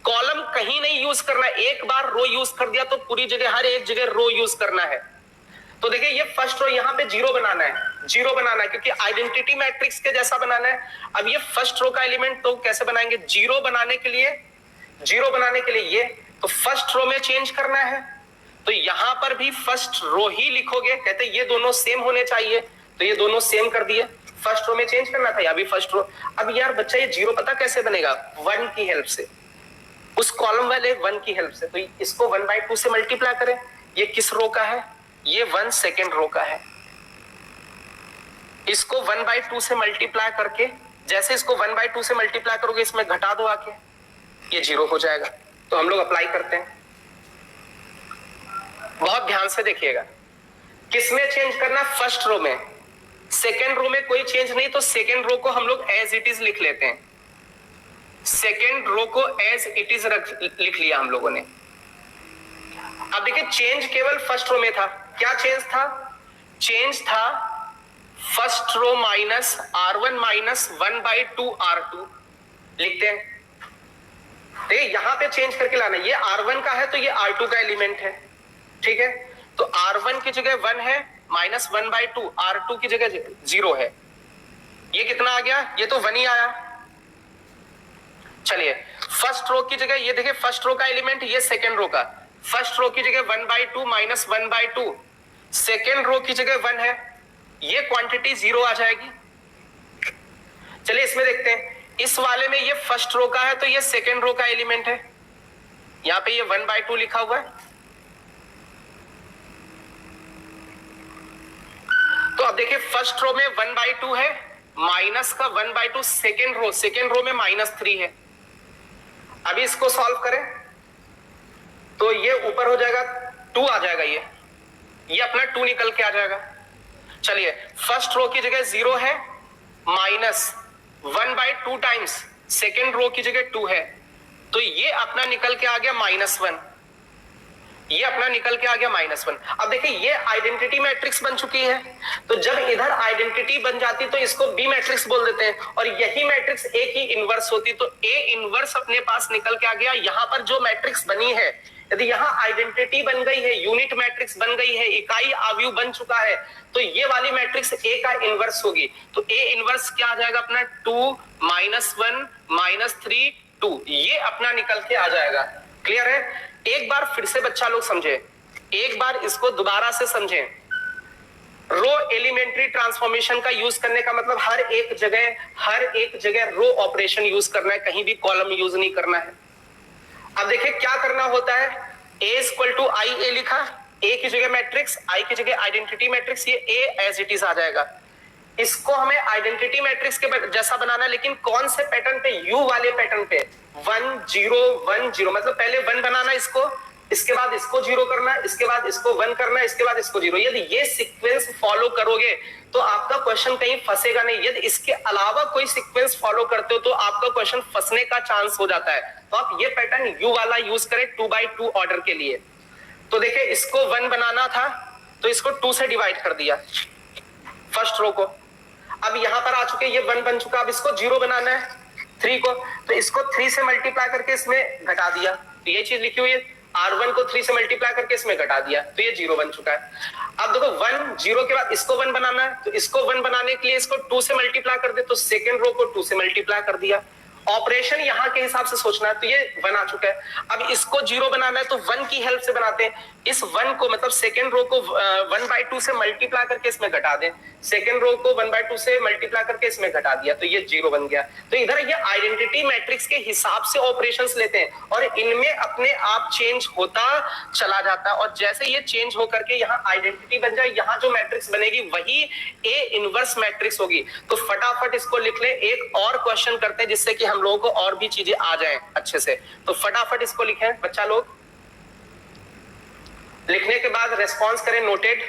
कॉलम कहीं नहीं यूज करना है, एक बार रो यूज कर दिया तो पूरी जगह हर एक जगह रो यूज करना है। तो देखिए ये फर्स्ट रो यहाँ पे 0 बनाना है, 0 बनाना है, क्योंकि आइडेंटिटी मैट्रिक्स के जैसा बनाना है। अब ये फर्स्ट रो का एलिमेंट तो कैसे बनाएंगे, 0 बनाने के लिए, 0 बनाने के लिए ये तो फर्स्ट रो में चेंज करना है, तो यहां पर भी फर्स्ट रो ही लिखोगे। कहते ये दोनों सेम होने चाहिए, तो ये दोनों सेम कर दिए, फर्स्ट रो में चेंज करना था, या भी फर्स्ट रो। अब यार बच्चा ये 0 पता कैसे बनेगा, 1 की हेल्प से, उस कॉलम वाले 1 की हेल्प से। तो इसको 1/2 से मल्टीप्लाई करें, ये किस रो का है, ये 1 सेकेंड रो का है। इसको 1/2 से मल्टीप्लाई करके, जैसे इसको 1/2 से मल्टीप्लाई करोगे इसमें घटा दो आके, ये 0 हो जाएगा। तो हम लोग अप्लाई करते हैं, बहुत ध्यान से देखिएगा। किसमें चेंज करना, फर्स्ट रो में। सेकेंड रो में कोई चेंज नहीं, तो सेकेंड रो को हम लोग एज इट इज लिख लेते हैं। सेकेंड रो को एज इट इज लिख लिया हम लोगों ने। अब देखिए चेंज केवल फर्स्ट रो में था, क्या चेंज था, चेंज था first rho minus R1 minus 1/2 R2 लिखते हैं। देखिए यहां पे चेंज करके लाना, ये R1 का है तो ये R2 का एलिमेंट है, ठीक है। तो R1 की जगह 1 है, माइनस 1/2, R2 की जगह 0 है। ये कितना आ गया, ये तो 1 ही आया। चलिए फर्स्ट रो की जगह, ये देखिए फर्स्ट रो का एलिमेंट, ये सेकेंड रो का, फर्स्ट रो की जगह 1/2 माइनस 1/2, सेकेंड रो की जगह 1 है, ये क्वांटिटी 0 आ जाएगी। चलिए इसमें देखते हैं, इस वाले में ये फर्स्ट रो का है तो ये सेकेंड रो का एलिमेंट है, यहां पे ये 1/2 लिखा हुआ है। तो अब देखिए फर्स्ट रो में 1/2 है, माइनस का 1/2 सेकेंड रो में -3 है। अभी इसको सॉल्व करें तो ये ऊपर हो जाएगा 2 आ जाएगा, ये अपना 2 निकल के आ जाएगा। चलिए फर्स्ट रो की जगह 0 है, माइनस 1/2 टाइम्स सेकेंड रो की जगह 2 है, तो ये अपना निकल के आ गया -1, ये अपना निकल के आ गया -1। अब देखिए ये आइडेंटिटी मैट्रिक्स बन चुकी है, तो जब इधर आइडेंटिटी बन जाती तो इसको बी मैट्रिक्स बोल देते हैं, और यही मैट्रिक्स ए की इनवर्स होती, तो ए इनवर्स अपने पास निकल के आ गया। यहां पर जो मैट्रिक्स बनी है, यदि यहाँ आइडेंटिटी बन गई है, यूनिट मैट्रिक्स बन गई है, इकाई आव्यूह बन चुका है, तो ये वाली मैट्रिक्स ए का इनवर्स होगी। तो ए इनवर्स क्या आ जाएगा अपना, 2 -1 -3 2, ये अपना निकल के आ जाएगा। क्लियर है? एक बार फिर से बच्चा लोग समझे, एक बार इसको दोबारा से समझें। रो एलिमेंट्री ट्रांसफॉर्मेशन का यूज करने का मतलब हर एक जगह रो ऑपरेशन यूज करना है, कहीं भी कॉलम यूज नहीं करना है। अब देखिए क्या करना होता है, A इक्वल टू आई ए लिखा, ए की जगह मैट्रिक्स, आई की जगह आइडेंटिटी मैट्रिक्स, ये ए एज इट इज आ जाएगा। इसको हमें आइडेंटिटी मैट्रिक्स के जैसा बनाना है, लेकिन कौन से पैटर्न पे, यू वाले पैटर्न पे, 1 0 1 0, मतलब पहले 1 बनाना इसको, इसके बाद इसको 0 करना है, इसके बाद इसको 1 करना है, इसके बाद इसको 0। यदि ये सीक्वेंस फॉलो करोगे तो आपका क्वेश्चन कहीं फंसेगा नहीं। यदि इसके अलावा कोई सीक्वेंस फॉलो करते हो तो आपका क्वेश्चन फंसने का चांस हो जाता है। तो आप ये पैटर्न यू वाला यूज करें 2x2 ऑर्डर के लिए। तो देखिए इसको 1 बनाना था तो इसको 2 से डिवाइड कर दिया फर्स्ट रो को। अब यहां पर आ चुके, ये 1 बन चुका, अब इसको 0 बनाना है 3 को, तो इसको 3 से मल्टीप्लाई करके इसमें घटा दिया, तो ये चीज लिखी हुई है। R1 को 3 से मल्टीप्लाई करके इसमें घटा दिया, तो ये 0 बन चुका है। अब देखो 1 0 के बाद इसको 1 बनाना है, तो इसको 1 बनाने के लिए इसको 2 से मल्टीप्लाई कर दे, तो सेकेंड रो को 2 से मल्टीप्लाई कर दिया। ऑपरेशन यहां के हिसाब से सोचना है, तो ये 1 आ चुका है। अब इसको 0 बनाना है तो 1 की हेल्प से बनाते हैं। इस 1 को मतलब सेकेंड रो को 1/2 से मल्टीप्लाई करके इसमें घटा दें, सेकेंड रो को 1/2 से मल्टीप्लाई करके इसमें घटा दिया, तो ये 0 बन गया। तो इधर ये आइडेंटिटी मैट्रिक्स के हिसाब से ऑपरेशंस लेते हैं और इनमें अपने आप चेंज होता चला जाता है। और जैसे ये चेंज होकर के यहाँ आइडेंटिटी बन जाए, यहाँ जो मैट्रिक्स बनेगी वही ए इनवर्स मैट्रिक्स होगी। तो फटाफट इसको लिख ले। एक और क्वेश्चन करते हैं जिससे कि हम लोगों को और भी चीजें आ जाएं अच्छे से। तो फटाफट इसको लिखें बच्चा लोग, लिखने के बाद रेस्पॉन्स करें नोटेड।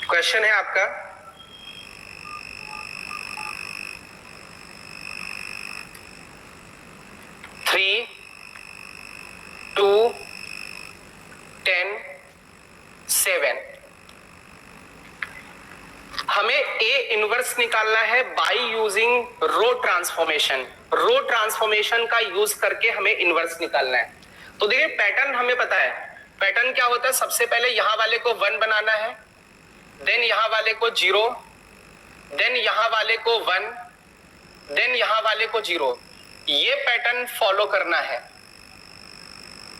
क्वेश्चन है आपका, थ्री 2 10 7 हमें ए इनवर्स निकालना है by using row transformation. Row transformation का यूज करके हमें इनवर्स निकालना है। तो देखिए पैटर्न हमें पता है, पैटर्न क्या होता है, सबसे पहले यहां वाले को 1 बनाना है, देन यहां वाले को 0, देन यहां वाले को 1, देन यहां वाले को 0। ये पैटर्न फॉलो करना है,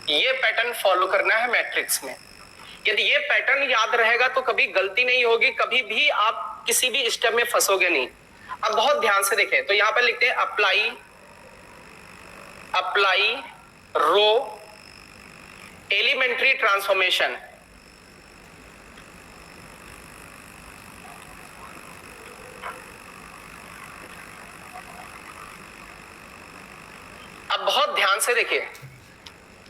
ये पैटर्न फॉलो करना है मैट्रिक्स में। यदि ये पैटर्न याद रहेगा तो कभी गलती नहीं होगी, कभी भी आप किसी भी स्टेप में फंसोगे नहीं। अब बहुत ध्यान से देखें, तो यहां पर लिखते हैं अप्लाई रो एलिमेंट्री ट्रांसफॉर्मेशन। अब बहुत ध्यान से देखिए,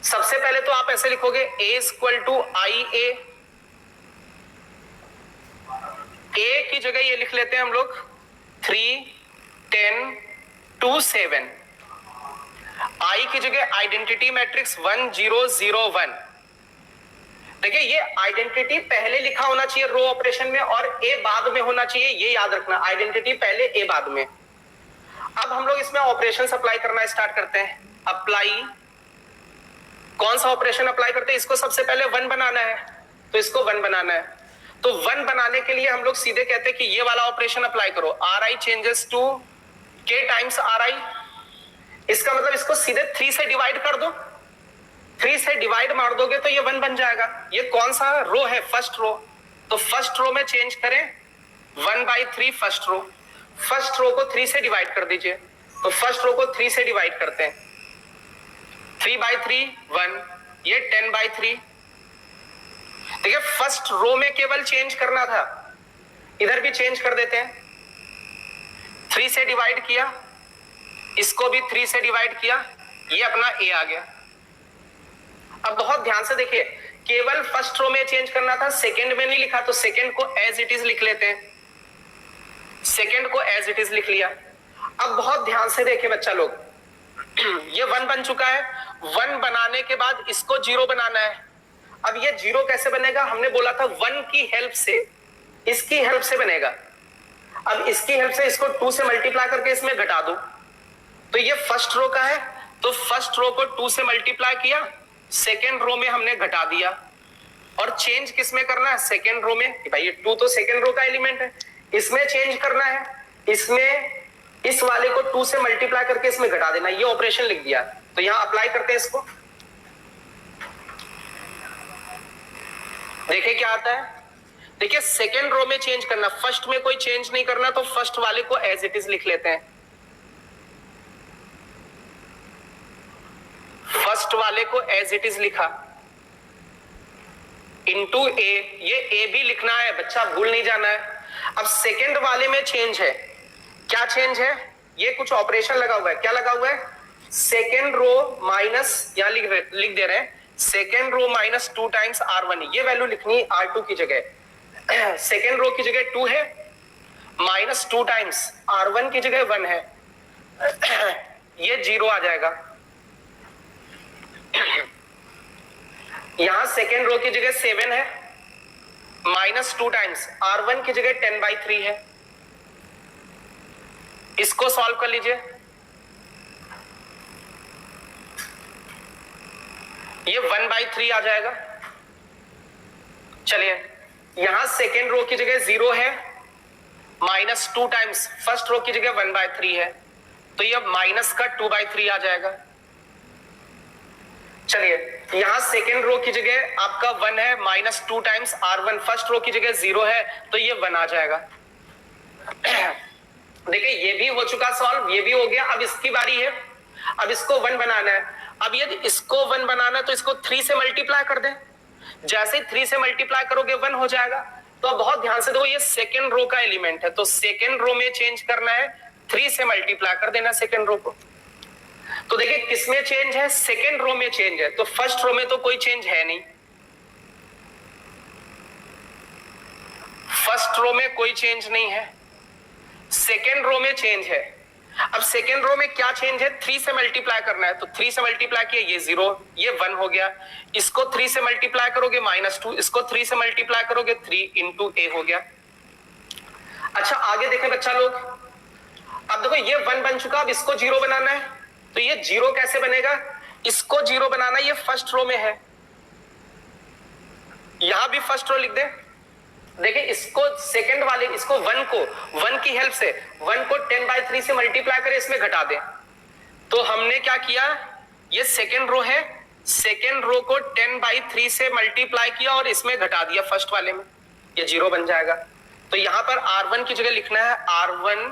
सबसे पहले तो आप ऐसे लिखोगे A इक्वल टू आई ए की जगह ये लिख लेते हैं हम लोग 3 10 2 7, आई की जगह आइडेंटिटी मैट्रिक्स 1 0 0 1। देखिए ये आइडेंटिटी पहले लिखा होना चाहिए रो ऑपरेशन में और ए बाद में होना चाहिए, ये याद रखना, आइडेंटिटी पहले ए बाद में। अब हम लोग इसमें ऑपरेशन अप्लाई करना स्टार्ट करते हैं। अप्लाई, कौन सा ऑपरेशन अप्लाई करते हैं, इसको सबसे पहले 1 बनाना है, तो इसको 1 बनाना है। तो 1 बनाने के लिए हम लोग सीधे कहते हैं कि ये वाला ऑपरेशन अप्लाई करो, are I changes to K times are आई। इसका मतलब इसको सीधे 3 से डिवाइड कर दो, 3 से डिवाइड मार दोगे तो ये 1 बन जाएगा। ये कौन सा रो है, फर्स्ट रो, तो फर्स्ट रो में चेंज करें 1/3 फर्स्ट रो, फर्स्ट रो को 3 से डिवाइड कर दीजिए, तो फर्स्ट रो को 3 से डिवाइड करते हैं, 3/3 1, ये 10/3। देखिए फर्स्ट रो में केवल चेंज करना था, इधर भी चेंज कर देते हैं, 3 से डिवाइड किया, इसको भी 3 से डिवाइड किया, ये अपना ए आ गया। अब बहुत ध्यान से देखिए, केवल फर्स्ट रो में चेंज करना था, सेकंड में नहीं लिखा, तो सेकंड को एज इट इज लिख लेते हैं, सेकंड को एज इट इज लिख लिया। अब बहुत ध्यान से देखिए बच्चा लोग, ये 1 बन चुका है, 1 बनाने के बाद इसको 0 बनाना है। अब ये 0 कैसे बनेगा, हमने बोला था 1 की हेल्प से, इसकी हेल्प से बनेगा। अब इसकी हेल्प से इसको 2 से मल्टीप्लाई करके इसमें घटा दो, तो ये फर्स्ट रो का है, तो फर्स्ट रो को 2 से मल्टीप्लाई किया, सेकेंड रो में हमने घटा दिया, और चेंज किस में करना है, सेकेंड रो में। भाई ये 2 तो सेकेंड रो का एलिमेंट है, इसमें चेंज करना है, इसमें इस वाले को 2 से मल्टीप्लाई करके इसमें घटा देना, ये ऑपरेशन लिख दिया। तो यहां अप्लाई करते हैं इसको, देखिए क्या आता है। देखिए सेकेंड रो में चेंज करना, फर्स्ट में कोई चेंज नहीं करना, तो फर्स्ट वाले को एज इट इज लिख लेते हैं। फर्स्ट वाले को एज इट इज लिखा, इंटू ए, ये ए भी लिखना है बच्चा, भूल नहीं जाना है। अब सेकेंड वाले में चेंज है, क्या चेंज है, ये कुछ ऑपरेशन लगा हुआ है, क्या लगा हुआ है, सेकेंड रो माइनस, यहां लिख दे रहे हैं second rho minus 2 times R1, ये वैल्यू लिखनी R2 की जगह, सेकेंड रो की जगह 2 है, माइनस 2 टाइम्स R1 की जगह 1 है, ये 0 आ जाएगा। यहां सेकेंड रो की जगह 7 है, माइनस 2 टाइम्स R1 की जगह 10/3 है, इसको सॉल्व कर लीजिए, ये 1/3 आ जाएगा। चलिए यहां सेकेंड रो की जगह 0 है, माइनस 2 टाइम्स फर्स्ट रो की जगह 1/3 है, तो ये माइनस का 2/3 आ जाएगा। चलिए यहां सेकेंड रो की जगह आपका 1 है, minus 2 times R1, first row की जगह 0 है, तो ये 1 आ जाएगा। देखिए ये भी हो चुका सॉल्व, ये भी हो गया। अब इसकी बारी है, अब इसको 1 बनाना है। अब यदि इसको 1 बनाना है तो इसको 3 से मल्टीप्लाई कर दें, जैसे ही 3 से मल्टीप्लाई करोगे 1 हो जाएगा। तो अब बहुत ध्यान से देखो, ये सेकेंड रो का एलिमेंट है, तो सेकेंड रो में चेंज करना है, 3 से मल्टीप्लाई कर देना सेकेंड रो को। तो देखिए किसमें चेंज है, सेकेंड रो में चेंज है, तो फर्स्ट रो में तो कोई चेंज है नहीं, फर्स्ट रो में कोई चेंज नहीं है, सेकेंड रो में चेंज है। अब सेकेंड रो में क्या चेंज है, 3 से मल्टीप्लाई करना है, तो 3 से मल्टीप्लाई किया, ये 0, ये 1 हो गया। इसको 3 से मल्टीप्लाई करोगे -2, इसको 3 से मल्टीप्लाई करोगे 3 इंटू ए हो गया। अच्छा आगे देखें बच्चा लोग, अब देखो ये 1 बन चुका, अब इसको 0 बनाना है, तो ये 0 कैसे बनेगा, इसको 0 बनाना, ये फर्स्ट रो में है, यहां भी फर्स्ट रो लिख दे। देखिए इसको सेकंड वाले, इसको 1 की हेल्प से 1 को 10/3 से मल्टीप्लाई करें, इसमें घटा दें। तो हमने क्या किया, ये सेकंड रो है, सेकंड रो को 10/3 से मल्टीप्लाई किया और इसमें घटा दिया फर्स्ट वाले में, ये 0 बन जाएगा। तो यहां पर R1 की जगह लिखना है R1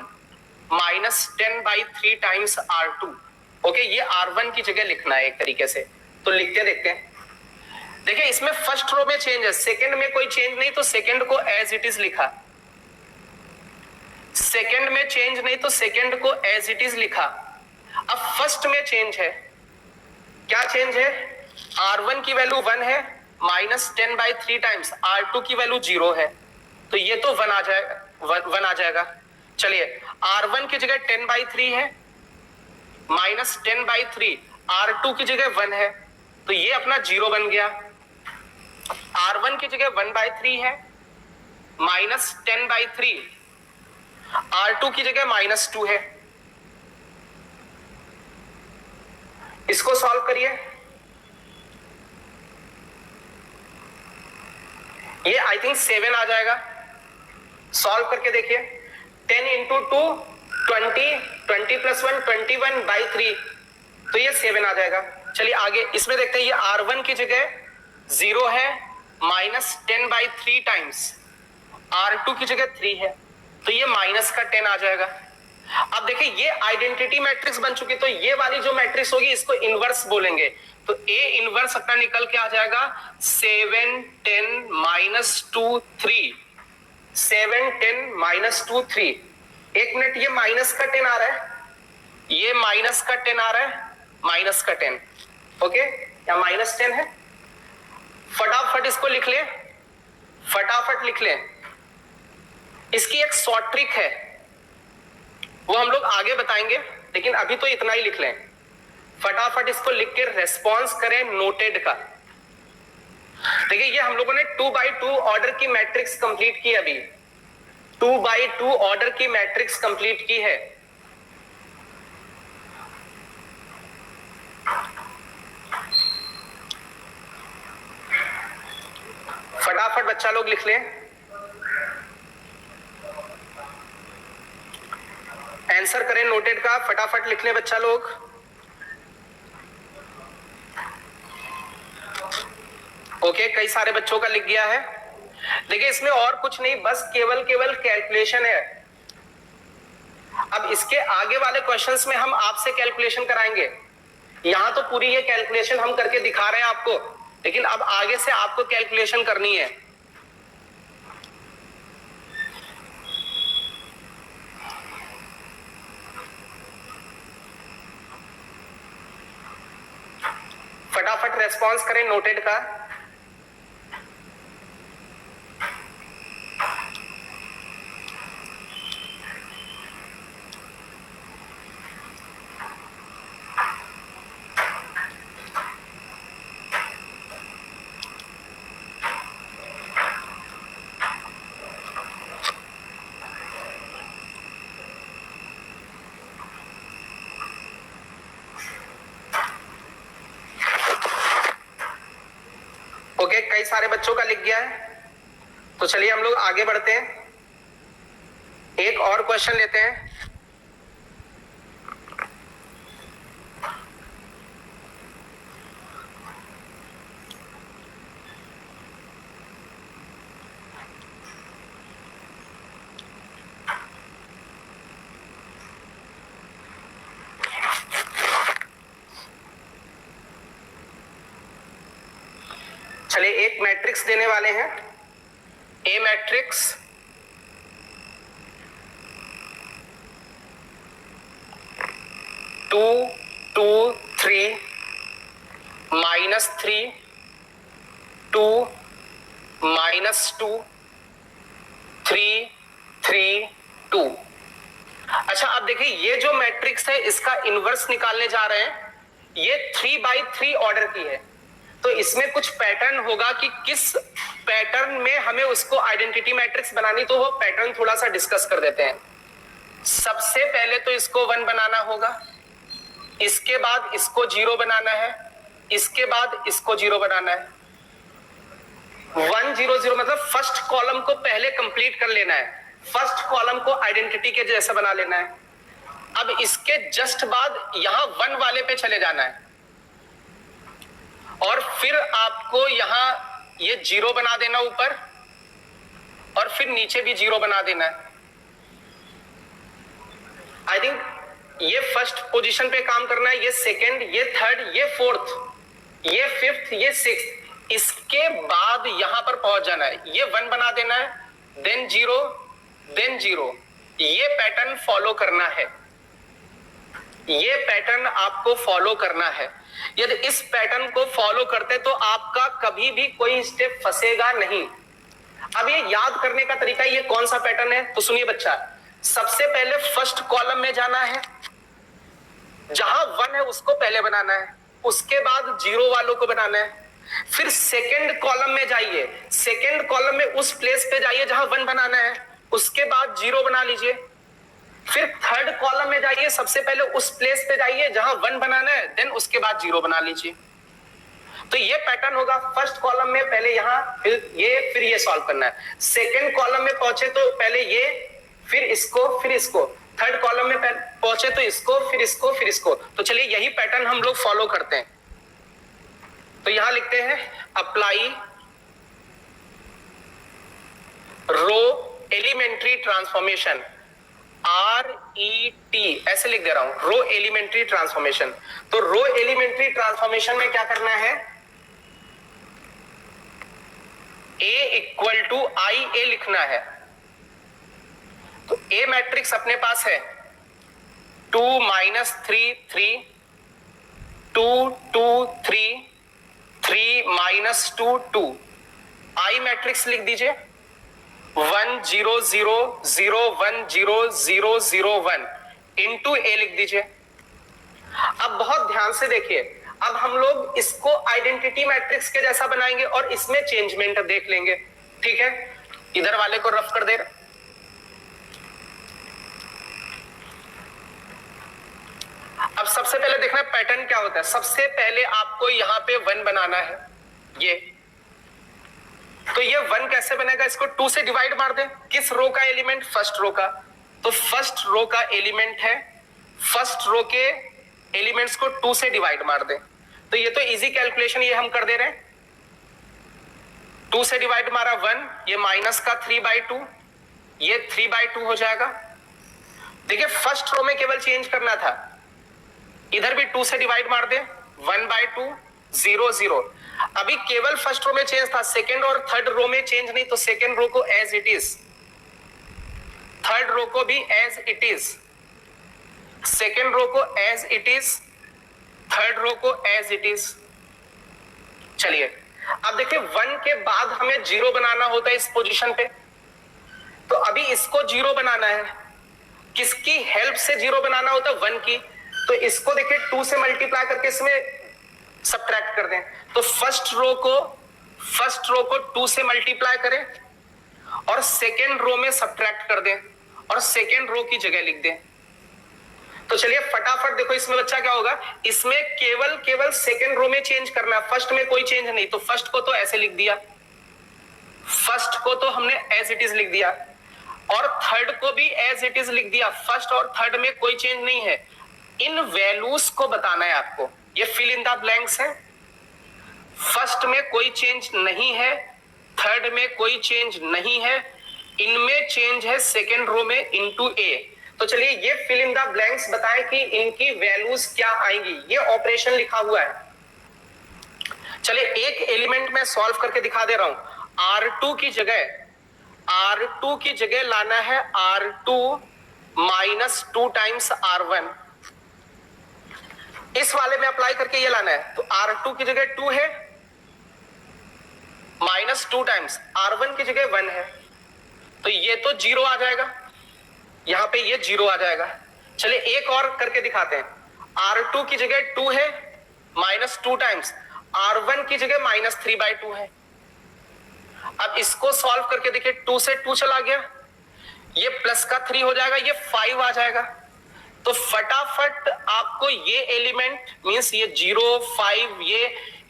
minus 10/3 times R2। Okay, ये R1 की जगह लिखना है एक तरीके से। तो लिखते देखते हैं, देखिए इसमें फर्स्ट रो में चेंज है, सेकंड में कोई चेंज नहीं, तो सेकंड को एज इट इज लिखा, सेकंड में चेंज नहीं तो सेकंड को एज इट इज लिखा। अब फर्स्ट में चेंज है, क्या चेंज है, R1 की वैल्यू 1 है, माइनस 10/3 टाइम्स R2 की वैल्यू 0 है, तो ये तो 1 आ जाएगा, 1 आ जाएगा। चलिए R1 की जगह 10/3 है, माइनस 10/3, R2 की जगह 1 है, तो ये अपना 0 बन गया। R1 की जगह 1/3 है, माइनस 10/3, R2 की जगह -2 है, इसको सॉल्व करिए। ये आई थिंक 7 आ जाएगा, सॉल्व करके देखिए। 10 इंटू 2 20, 20 + 1 21/3, तो ये 7 आ जाएगा। चलिए आगे इसमें देखते हैं, ये R1 की जगह 0 है, माइनस 10/3 टाइम्स R2 की जगह 3 है, तो ये माइनस का 10 आ जाएगा। अब देखिए ये आइडेंटिटी मैट्रिक्स बन चुकी, तो ये वाली जो मैट्रिक्स होगी इसको इनवर्स बोलेंगे, तो A इनवर्स अपना निकल के आ जाएगा 7 10 -2 3, 7 10 -2 3। एक मिनट, ये माइनस का 10 आ रहा है, ये माइनस का 10 आ रहा है, माइनस का 10, ओके, या -10 है। फटाफट इसको लिख ले, फटाफट लिख ले। इसकी एक शॉर्ट ट्रिक है, वो हम लोग आगे बताएंगे, लेकिन अभी तो इतना ही लिख लें। फटाफट इसको लिख के रेस्पॉन्स करें नोटेड का। देखिए ये हम लोगों ने 2x2 ऑर्डर की मैट्रिक्स कंप्लीट की, अभी 2x2 ऑर्डर की मैट्रिक्स कंप्लीट की है। फटाफट बच्चा लोग लिख लें, आंसर करें नोटेड का, फटाफट लिख लें बच्चा लोग। ओके, कई सारे बच्चों का लिख गया है। देखिए इसमें और कुछ नहीं, बस केवल कैलकुलेशन है। अब इसके आगे वाले क्वेश्चंस में हम आपसे कैलकुलेशन कराएंगे। यहां तो पूरी ये कैलकुलेशन हम करके दिखा रहे हैं आपको, लेकिन अब आगे से आपको कैलकुलेशन करनी है। फटाफट रेस्पॉन्स करें नोटेड का। ओके, कई सारे बच्चों का लिख गया है, तो चलिए हम लोग आगे बढ़ते हैं, एक और क्वेश्चन लेते हैं। चलिए एक मैट्रिक्स देने वाले हैं, ए मैट्रिक्स, टू टू थ्री -3 2 -2 3 3 2। अच्छा अब देखिए ये जो मैट्रिक्स है इसका इनवर्स निकालने जा रहे हैं। ये 3/3 ऑर्डर की है, तो इसमें कुछ पैटर्न होगा कि किस पैटर्न में हमें उसको आइडेंटिटी मैट्रिक्स बनानी, तो वो पैटर्न थोड़ा सा डिस्कस कर देते हैं। सबसे पहले तो इसको 1 बनाना होगा, इसके बाद इसको 0 बनाना है, इसके बाद इसको 0 बनाना है। 1 0 0 मतलब फर्स्ट कॉलम को पहले कंप्लीट कर लेना है, फर्स्ट कॉलम को आइडेंटिटी के जैसा बना लेना है। अब इसके जस्ट बाद यहां 1 वाले पे चले जाना है, और फिर आपको यहां ये 0 बना देना ऊपर, और फिर नीचे भी 0 बना देना है। आई थिंक ये फर्स्ट पोजीशन पे काम करना है, ये सेकंड, ये थर्ड, ये फोर्थ, ये फिफ्थ, ये सिक्स्थ। इसके बाद यहां पर पहुंच जाना है, ये 1 बना देना है, देन 0 देन 0। ये पैटर्न फॉलो करना है, ये पैटर्न आपको फॉलो करना है। यदि इस पैटर्न को फॉलो करते तो आपका कभी भी कोई स्टेप फंसेगा नहीं। अब ये याद करने का तरीका, ये कौन सा पैटर्न है तो सुनिए बच्चा, सबसे पहले फर्स्ट कॉलम में जाना है, जहां 1 है उसको पहले बनाना है, उसके बाद 0 वालों को बनाना है। फिर सेकंड कॉलम में जाइए, सेकंड कॉलम में उस प्लेस पे जाइए जहां 1 बनाना है, उसके बाद 0 बना लीजिए। फिर थर्ड कॉलम में जाइए, सबसे पहले उस प्लेस पे जाइए जहां 1 बनाना है, देन उसके बाद 0 बना लीजिए। तो ये पैटर्न होगा, फर्स्ट कॉलम में पहले यहां, फिर ये सॉल्व करना है। सेकंड कॉलम में पहुंचे तो पहले ये, फिर इसको, फिर इसको। थर्ड कॉलम में पहुंचे तो इसको, फिर इसको, फिर इसको। तो चलिए यही पैटर्न हम लोग फॉलो करते हैं। तो यहां लिखते हैं अप्लाई रो एलिमेंट्री ट्रांसफॉर्मेशन, RET ऐसे लिख दे रहा हूं, रो एलिमेंट्री ट्रांसफॉर्मेशन। तो रो एलिमेंट्री ट्रांसफॉर्मेशन में क्या करना है, A = IA लिखना है। तो A मैट्रिक्स अपने पास है 2 -3 3 2 2 3 3 -2 2। I मैट्रिक्स लिख दीजिए 1 0 0 0 1 0 0 0 1 इंटू A लिख दीजिए। अब बहुत ध्यान से देखिए, अब हम लोग इसको आइडेंटिटी मैट्रिक्स के जैसा बनाएंगे और इसमें चेंजमेंट देख लेंगे, ठीक है। इधर वाले को रफ कर दे। अब सबसे पहले देखना पैटर्न क्या होता है। सबसे पहले आपको यहां पे 1 बनाना है, ये तो ये 1 कैसे बनेगा, इसको 2 से डिवाइड मार दे। किस रो का एलिमेंट, फर्स्ट रो का, तो फर्स्ट रो का एलिमेंट है, फर्स्ट रो के एलिमेंट्स को 2 से डिवाइड मार दे। तो ये तो इजी कैलकुलेशन ये हम कर दे रहे हैं। 2 से डिवाइड मारा 1, ये माइनस का 3/2, ये 3/2 हो जाएगा। देखिए फर्स्ट रो में केवल चेंज करना था, इधर भी 2 से डिवाइड मार दे, 1/2 0 0। अभी केवल फर्स्ट रो में चेंज था, सेकेंड और थर्ड रो में चेंज नहीं, तो सेकेंड रो को as it is, third row को भी as it is, second row को as it is, third row को एज इट इज। चलिए अब देखिए 1 के बाद हमें 0 बनाना होता है इस पोजीशन पे, तो अभी इसको 0 बनाना है। किसकी हेल्प से 0 बनाना होता है, 1 की। तो इसको देखिए 2 से मल्टीप्लाई करके इसमें सब्ट्रैक्ट कर दें, तो फर्स्ट रो को 2 से मल्टीप्लाई करें और सेकेंड रो में सब्ट्रैक्ट कर दें और सेकेंड रो की जगह लिख दें। तो चलिए फटाफट देखो इसमें बच्चा क्या होगा, इसमें केवल सेकेंड रो में चेंज करना है, फर्स्ट में कोई चेंज नहीं। तो फर्स्ट को तो ऐसे लिख दिया, फर्स्ट को तो हमने एज इट इज लिख दिया और थर्ड को भी एज इट इज लिख दिया। फर्स्ट और थर्ड में कोई चेंज नहीं है, इन वैल्यूज को बताना है आपको। ये फिल इन द ब्लैंक्स है, फर्स्ट में कोई चेंज नहीं है, थर्ड में कोई चेंज नहीं है, इनमें चेंज है सेकेंड रो में इनटू ए। तो चलिए ये फिल इन द ब्लैंक्स बताएं कि इनकी वैल्यूज क्या आएंगी, ये ऑपरेशन लिखा हुआ है। चलिए एक एलिमेंट में सॉल्व करके दिखा दे रहा हूं। R2 की जगह लाना है R2 माइनस 2 टाइम्स R1, इस वाले में अप्लाई करके ये लाना है। तो R2 की जगह 2 है, माइनस 2 टाइम्स R1 की जगह 1 है, तो ये तो 0 आ जाएगा, यहां पे ये 0 आ जाएगा। चलिए एक और करके दिखाते हैं। R2 की जगह 2 है, माइनस 2 टाइम्स R1 की जगह माइनस 3/2 है। अब इसको सॉल्व करके देखिए, 2 से 2 चला गया, ये प्लस का 3 हो जाएगा, ये 5 आ जाएगा। तो फटाफट आपको ये एलिमेंट मींस ये 0 5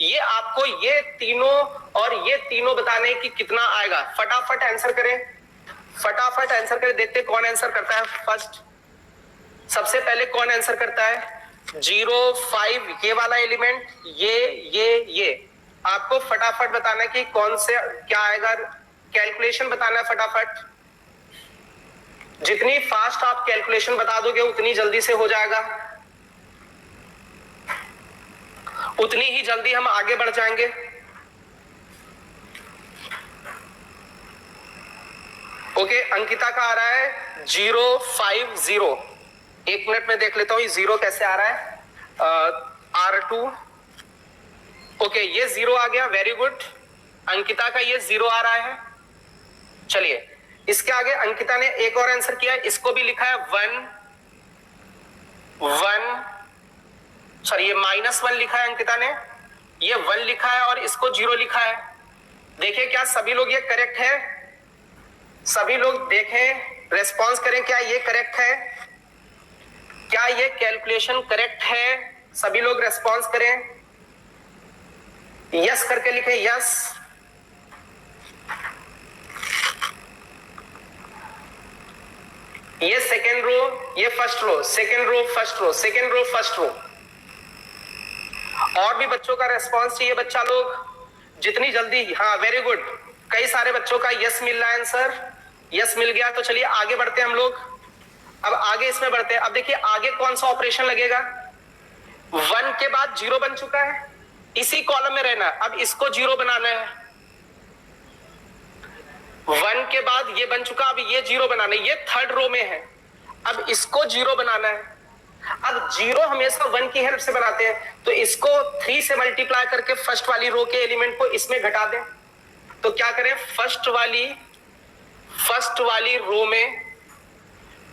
ये आपको ये तीनों और ये तीनों बताने की कितना आएगा। फटाफट आंसर करें, फटाफट आंसर करें, देखते कौन आंसर करता है फर्स्ट। सबसे पहले कौन आंसर करता है, 0 5 ये वाला एलिमेंट, ये आपको फटाफट बताना है कि कौन से क्या आएगा, कैलकुलेशन बताना है फटाफट। जितनी फास्ट आप कैलकुलेशन बता दोगे उतनी जल्दी से हो जाएगा, उतनी ही जल्दी हम आगे बढ़ जाएंगे। ओके, अंकिता का आ रहा है 0 5 0। एक मिनट में देख लेता हूं ये 0 कैसे आ रहा है। R2 ओके, ये 0 आ गया, वेरी गुड। अंकिता का ये 0 आ रहा है। चलिए इसके आगे अंकिता ने एक और आंसर किया, इसको भी लिखा है 1 सॉरी ये -1 लिखा है अंकिता ने, ये 1 लिखा है और इसको 0 लिखा है। देखिए क्या सभी लोग ये करेक्ट है, सभी लोग देखें रेस्पॉन्स करें, क्या ये करेक्ट है, क्या ये कैलकुलेशन करेक्ट है, सभी लोग रेस्पॉन्स करें, यस करके लिखें, यस। ये सेकेंड रो, ये first row, second row first row, second row first row. और भी बच्चों का रेस्पॉन्स चाहिए बच्चा लोग, जितनी जल्दी। हाँ वेरी गुड, कई सारे बच्चों का यस मिल रहा है आंसर, यस मिल गया। तो चलिए आगे बढ़ते हैं हम लोग, अब आगे इसमें बढ़ते हैं। अब देखिए आगे कौन सा ऑपरेशन लगेगा, 1 के बाद 0 बन चुका है, इसी कॉलम में रहना। अब इसको 0 बनाना है, 1 के बाद ये बन चुका, अब ये 0 बनाना है, ये थर्ड रो में है, अब इसको 0 बनाना है। अब 0 हमेशा 1 की हेल्प से बनाते हैं, तो इसको 3 से मल्टीप्लाई करके फर्स्ट वाली रो के एलिमेंट को इसमें घटा दें। तो क्या करें, फर्स्ट वाली रो में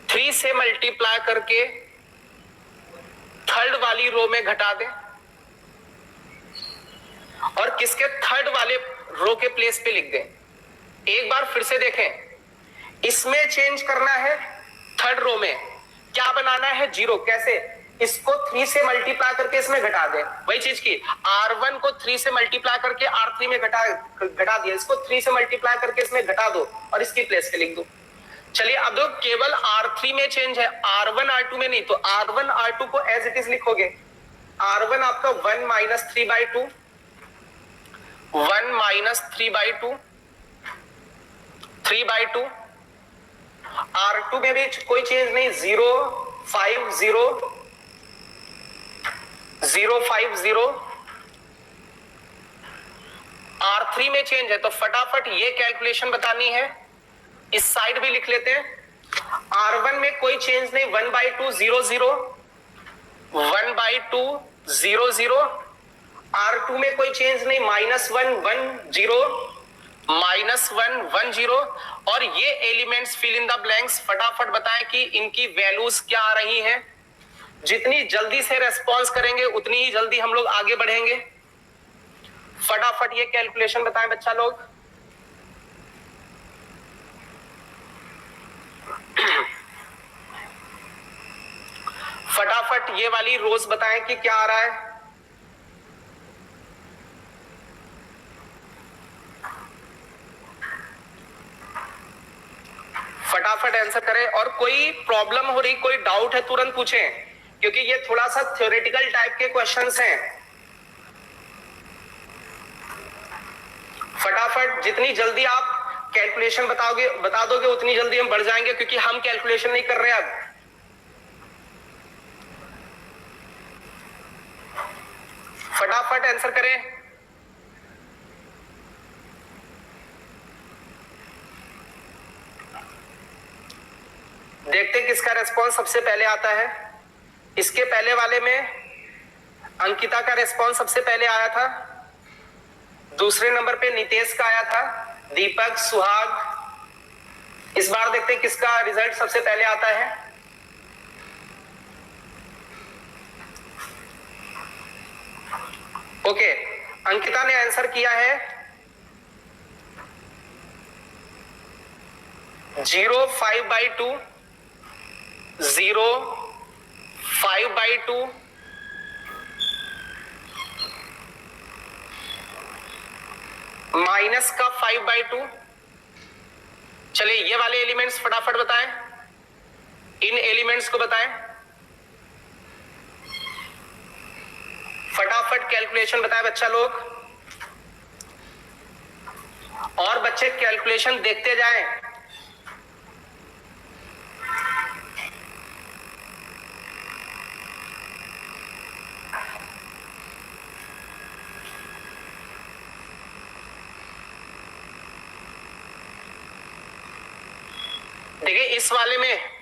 3 से मल्टीप्लाई करके थर्ड वाली रो में घटा दें और किसके थर्ड वाले रो के प्लेस पे लिख दें। एक बार फिर से देखें, इसमें चेंज करना है, थर्ड रो में क्या बनाना है, 0। कैसे, इसको 3 से मल्टीप्लाई करके इसमें घटा दे, वही चीज की R1 को 3 से मल्टीप्लाई करके R3 में घटा दिया, इसको 3 से मल्टीप्लाई करके इसमें घटा दो और इसकी प्लेस पे लिख दो। चलिए अब देखो केवल R3 में चेंज है, R1 R2 में नहीं, तो R1 R2 को एज इट इज लिखोगे। R1 आपका 1 माइनस 3/2, 1 माइनस 3/2, 3/2। R2 में भी कोई चेंज नहीं, 0 5 0 0 5 0। R3 में चेंज है, तो फटाफट ये कैलकुलेशन बतानी है, इस साइड भी लिख लेते हैं। R1 में कोई चेंज नहीं, 1/2 0 0, 1/2 0 0। R2 में कोई चेंज नहीं, -1 1 0, -1 1 0। और ये elements fill in the blanks, फटाफट बताएं कि इनकी वैल्यूज क्या आ रही हैं। जितनी जल्दी से रेस्पॉन्स करेंगे उतनी ही जल्दी हम लोग आगे बढ़ेंगे। फटाफट ये कैलकुलेशन बताएं बच्चा लोग। फटाफट ये वाली रोज बताएं कि क्या आ रहा है। फटाफट आंसर करें, और कोई प्रॉब्लम हो रही, कोई डाउट है तुरंत पूछें, क्योंकि ये थोड़ा सा थ्योरेटिकल टाइप के क्वेश्चंस हैं। फटाफट जितनी जल्दी आप कैलकुलेशन बता दोगे उतनी जल्दी हम बढ़ जाएंगे, क्योंकि हम कैलकुलेशन नहीं कर रहे अब। फटाफट आंसर करें। देखते किसका रेस्पॉन्स सबसे पहले आता है। इसके पहले वाले में अंकिता का रेस्पॉन्स सबसे पहले आया था, दूसरे नंबर पे नितेश का आया था, दीपक, सुहाग। इस बार देखते हैं किसका रिजल्ट सबसे पहले आता है। ओके, अंकिता ने आंसर किया है 0 5/2, 0 5/2, माइनस का 5/2। चलिए ये वाले एलिमेंट्स फटाफट बताएं, इन एलिमेंट्स को बताएं। फटाफट कैलकुलेशन बताएं बच्चा लोग, और बच्चे कैलकुलेशन देखते जाएं। देखिए इस वाले में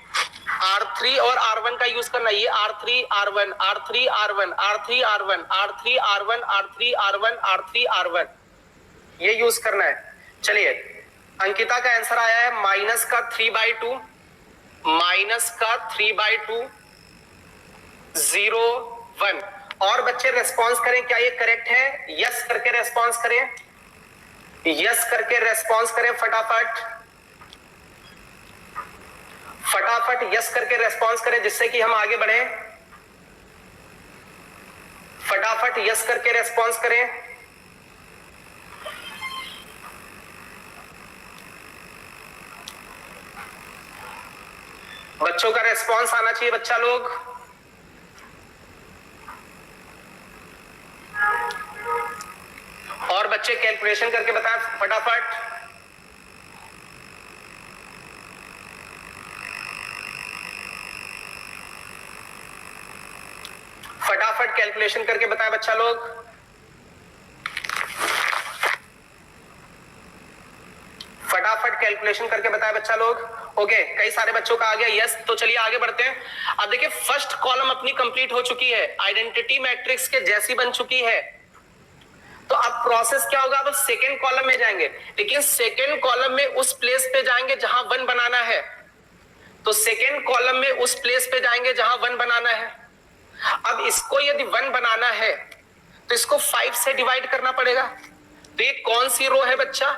R3 और R1 का यूज करना, ये R3 R1 R3 R1 R3 R1 R3 R1 R3 R1 R3 R1, ये यूज करना है। चलिए अंकिता का आंसर आया है माइनस का 3/2, माइनस का 3/2 0 1। और बच्चे रेस्पॉन्स करें, क्या ये करेक्ट है? यस करके रेस्पॉन्स करें, यस करके रेस्पॉन्स करें। फटाफट फटाफट यस करके रेस्पॉन्स करें, जिससे कि हम आगे बढ़े। फटाफट यस करके रेस्पॉन्स करें। बच्चों का रेस्पॉन्स आना चाहिए बच्चा लोग। और बच्चे कैलकुलेशन करके बताएं फटाफट। फटाफट कैलकुलेशन करके बताएं बच्चा लोग। फटाफट कैलकुलेशन करके बताएं बच्चा लोग। ओके, कई सारे बच्चों का आ गया यस, तो चलिए आगे बढ़ते हैं। अब देखिए फर्स्ट कॉलम अपनी कंप्लीट हो चुकी है, आइडेंटिटी मैट्रिक्स के जैसी बन चुकी है। तो अब प्रोसेस क्या होगा, अब सेकेंड कॉलम में जाएंगे, लेकिन सेकेंड कॉलम में उस प्लेस पे जाएंगे जहां 1 बनाना है। तो सेकेंड कॉलम में उस प्लेस पे जाएंगे जहां 1 बनाना है। अब इसको यदि 1 बनाना है तो इसको 5 से डिवाइड करना पड़ेगा। तो ये कौन सी रो है बच्चा?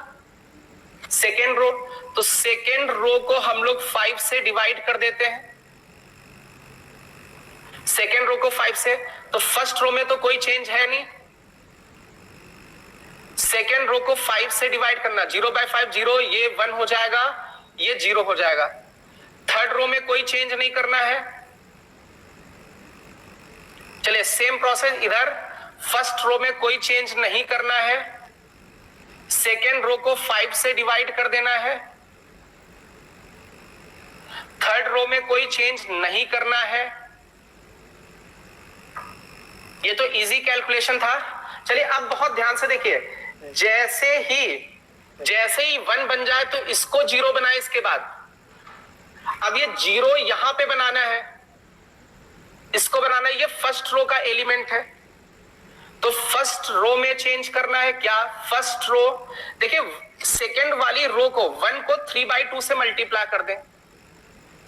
Second row. तो सेकेंड रो को हम लोग 5 से डिवाइड कर देते हैं। सेकेंड रो को 5 से, तो फर्स्ट रो में तो कोई चेंज है नहीं। सेकेंड रो को 5 से डिवाइड करना, 0/5 0, ये 1 हो जाएगा, ये 0 हो जाएगा। थर्ड रो में कोई चेंज नहीं करना है। चलिए सेम प्रोसेस इधर, फर्स्ट रो में कोई चेंज नहीं करना है, सेकेंड रो को 5 से डिवाइड कर देना है, थर्ड रो में कोई चेंज नहीं करना है। ये तो इजी कैलकुलेशन था। चलिए अब बहुत ध्यान से देखिए, जैसे ही 1 बन जाए तो इसको 0 बनाए इसके बाद। अब ये 0 यहां पे बनाना है, इसको बनाना है, ये फर्स्ट रो का एलिमेंट है, तो फर्स्ट रो में चेंज करना है क्या? फर्स्ट रो, देखिए सेकेंड वाली रो को 1 को 3/2 से मल्टीप्लाई कर दें,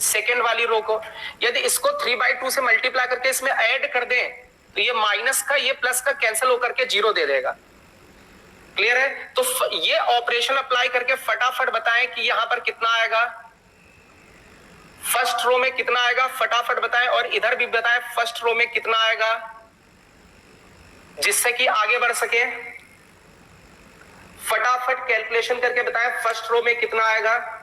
सेकेंड वाली रो को, यदि इसको 3/2 से मल्टीप्लाई करके इसमें ऐड कर दें तो ये माइनस का ये प्लस का कैंसिल होकर के 0 दे देगा। क्लियर है? तो ये ऑपरेशन अप्लाई करके फटाफट बताएं कि यहां पर कितना आएगा, फर्स्ट रो में कितना आएगा, फटाफट बताएं, और इधर भी बताएं फर्स्ट रो में कितना आएगा, जिससे कि आगे बढ़ सके। फटाफट कैलकुलेशन करके बताएं फर्स्ट रो में कितना आएगा।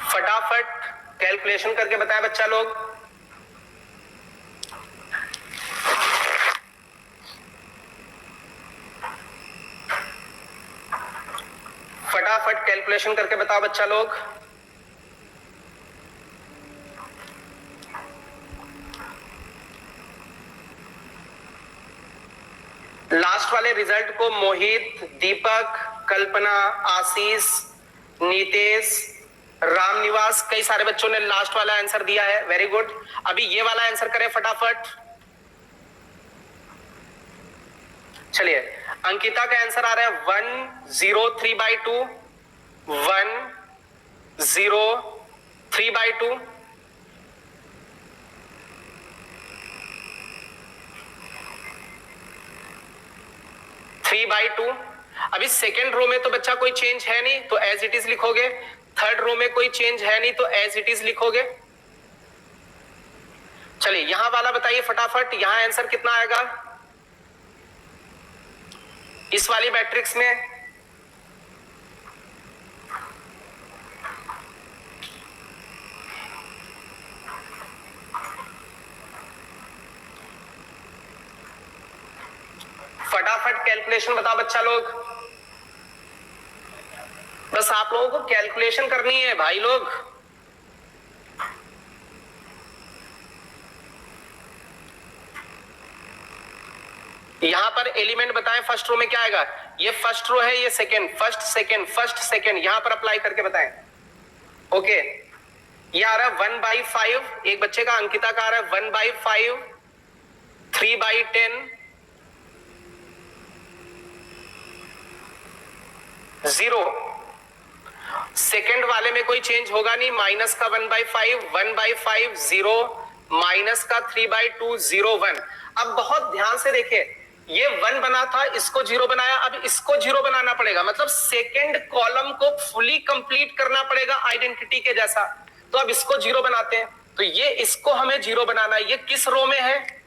फटाफट कैलकुलेशन करके बताएं बच्चा लोग। फटाफट कैलकुलेशन करके बताओ बच्चा लोग। लास्ट वाले रिजल्ट को मोहित, दीपक, कल्पना, आशीष, नीतेश, रामनिवास, कई सारे बच्चों ने लास्ट वाला आंसर दिया है, वेरी गुड। अभी ये वाला आंसर करें फटाफट। चलिए अंकिता का आंसर आ रहा है 103/2, 103/2। अभी सेकेंड रो में तो बच्चा कोई चेंज है नहीं, तो एज इट इज लिखोगे। थर्ड रो में कोई चेंज है नहीं, तो एज इट इज लिखोगे। चलिए यहां वाला बताइए फटाफट, यहां आंसर कितना आएगा इस वाली मैट्रिक्स में? फटाफट कैलकुलेशन बताओ बच्चा लोग। बस आप लोगों को कैलकुलेशन करनी है भाई लोग। यहां पर एलिमेंट बताएं फर्स्ट रो में क्या आएगा। ये फर्स्ट रो है, ये second, first second, first second, यहां पर अप्लाई करके बताएं। ओके, ये आ रहा है 1/5, एक बच्चे का अंकिता का आ रहा है 1/5, 3/10, 0। सेकेंड वाले में कोई चेंज होगा नहीं, माइनस का 1/5, 1/5 0, माइनस का 3/2 0 1। अब बहुत ध्यान से देखिए, ये 1 बना था, इसको 0 बनाया, अब इसको 0 बनाना पड़ेगा, मतलब सेकेंड कॉलम को फुली कंप्लीट करना पड़ेगा आइडेंटिटी के जैसा। तो अब इसको 0 बनाते हैं, तो ये इसको हमें 0 बनाना है। ये किस रो में है?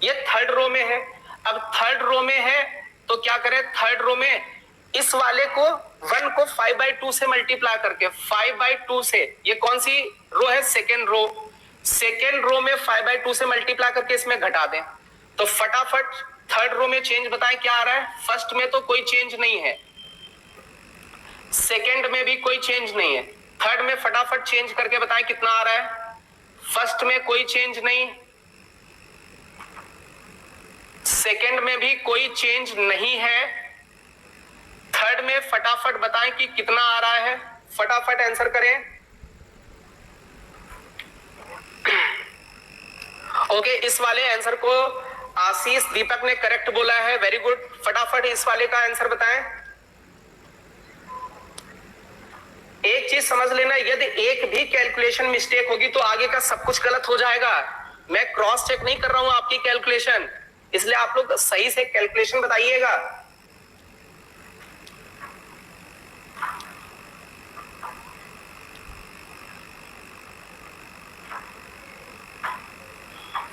ये थर्ड रो में है। अब थर्ड रो में है तो क्या करें, थर्ड रो में इस वाले को 1 को 5/2 से मल्टीप्लाई करके, 5/2 से, ये कौन सी रो है? Second row. सेकेंड रो में 5/2 से मल्टीप्लाई करके इसमें घटा दें। तो फटाफट थर्ड रो में चेंज बताएं क्या आ रहा है। फर्स्ट में तो कोई चेंज नहीं है, सेकेंड में भी कोई चेंज नहीं है, थर्ड में फटाफट चेंज करके बताएं कितना आ रहा है। फर्स्ट में कोई चेंज नहीं, सेकेंड में भी कोई चेंज नहीं है, थर्ड में फटाफट बताएं कि कितना आ रहा है। फटाफट आंसर करें। ओके, इस वाले आंसर को आशीष, दीपक ने करेक्ट बोला है, वेरी गुड। फटाफट इस वाले का आंसर बताएं। एक चीज समझ लेना, यदि एक भी कैलकुलेशन मिस्टेक होगी तो आगे का सब कुछ गलत हो जाएगा। मैं क्रॉस चेक नहीं कर रहा हूं आपकी कैलकुलेशन, इसलिए आप लोग सही से कैलकुलेशन बताइएगा।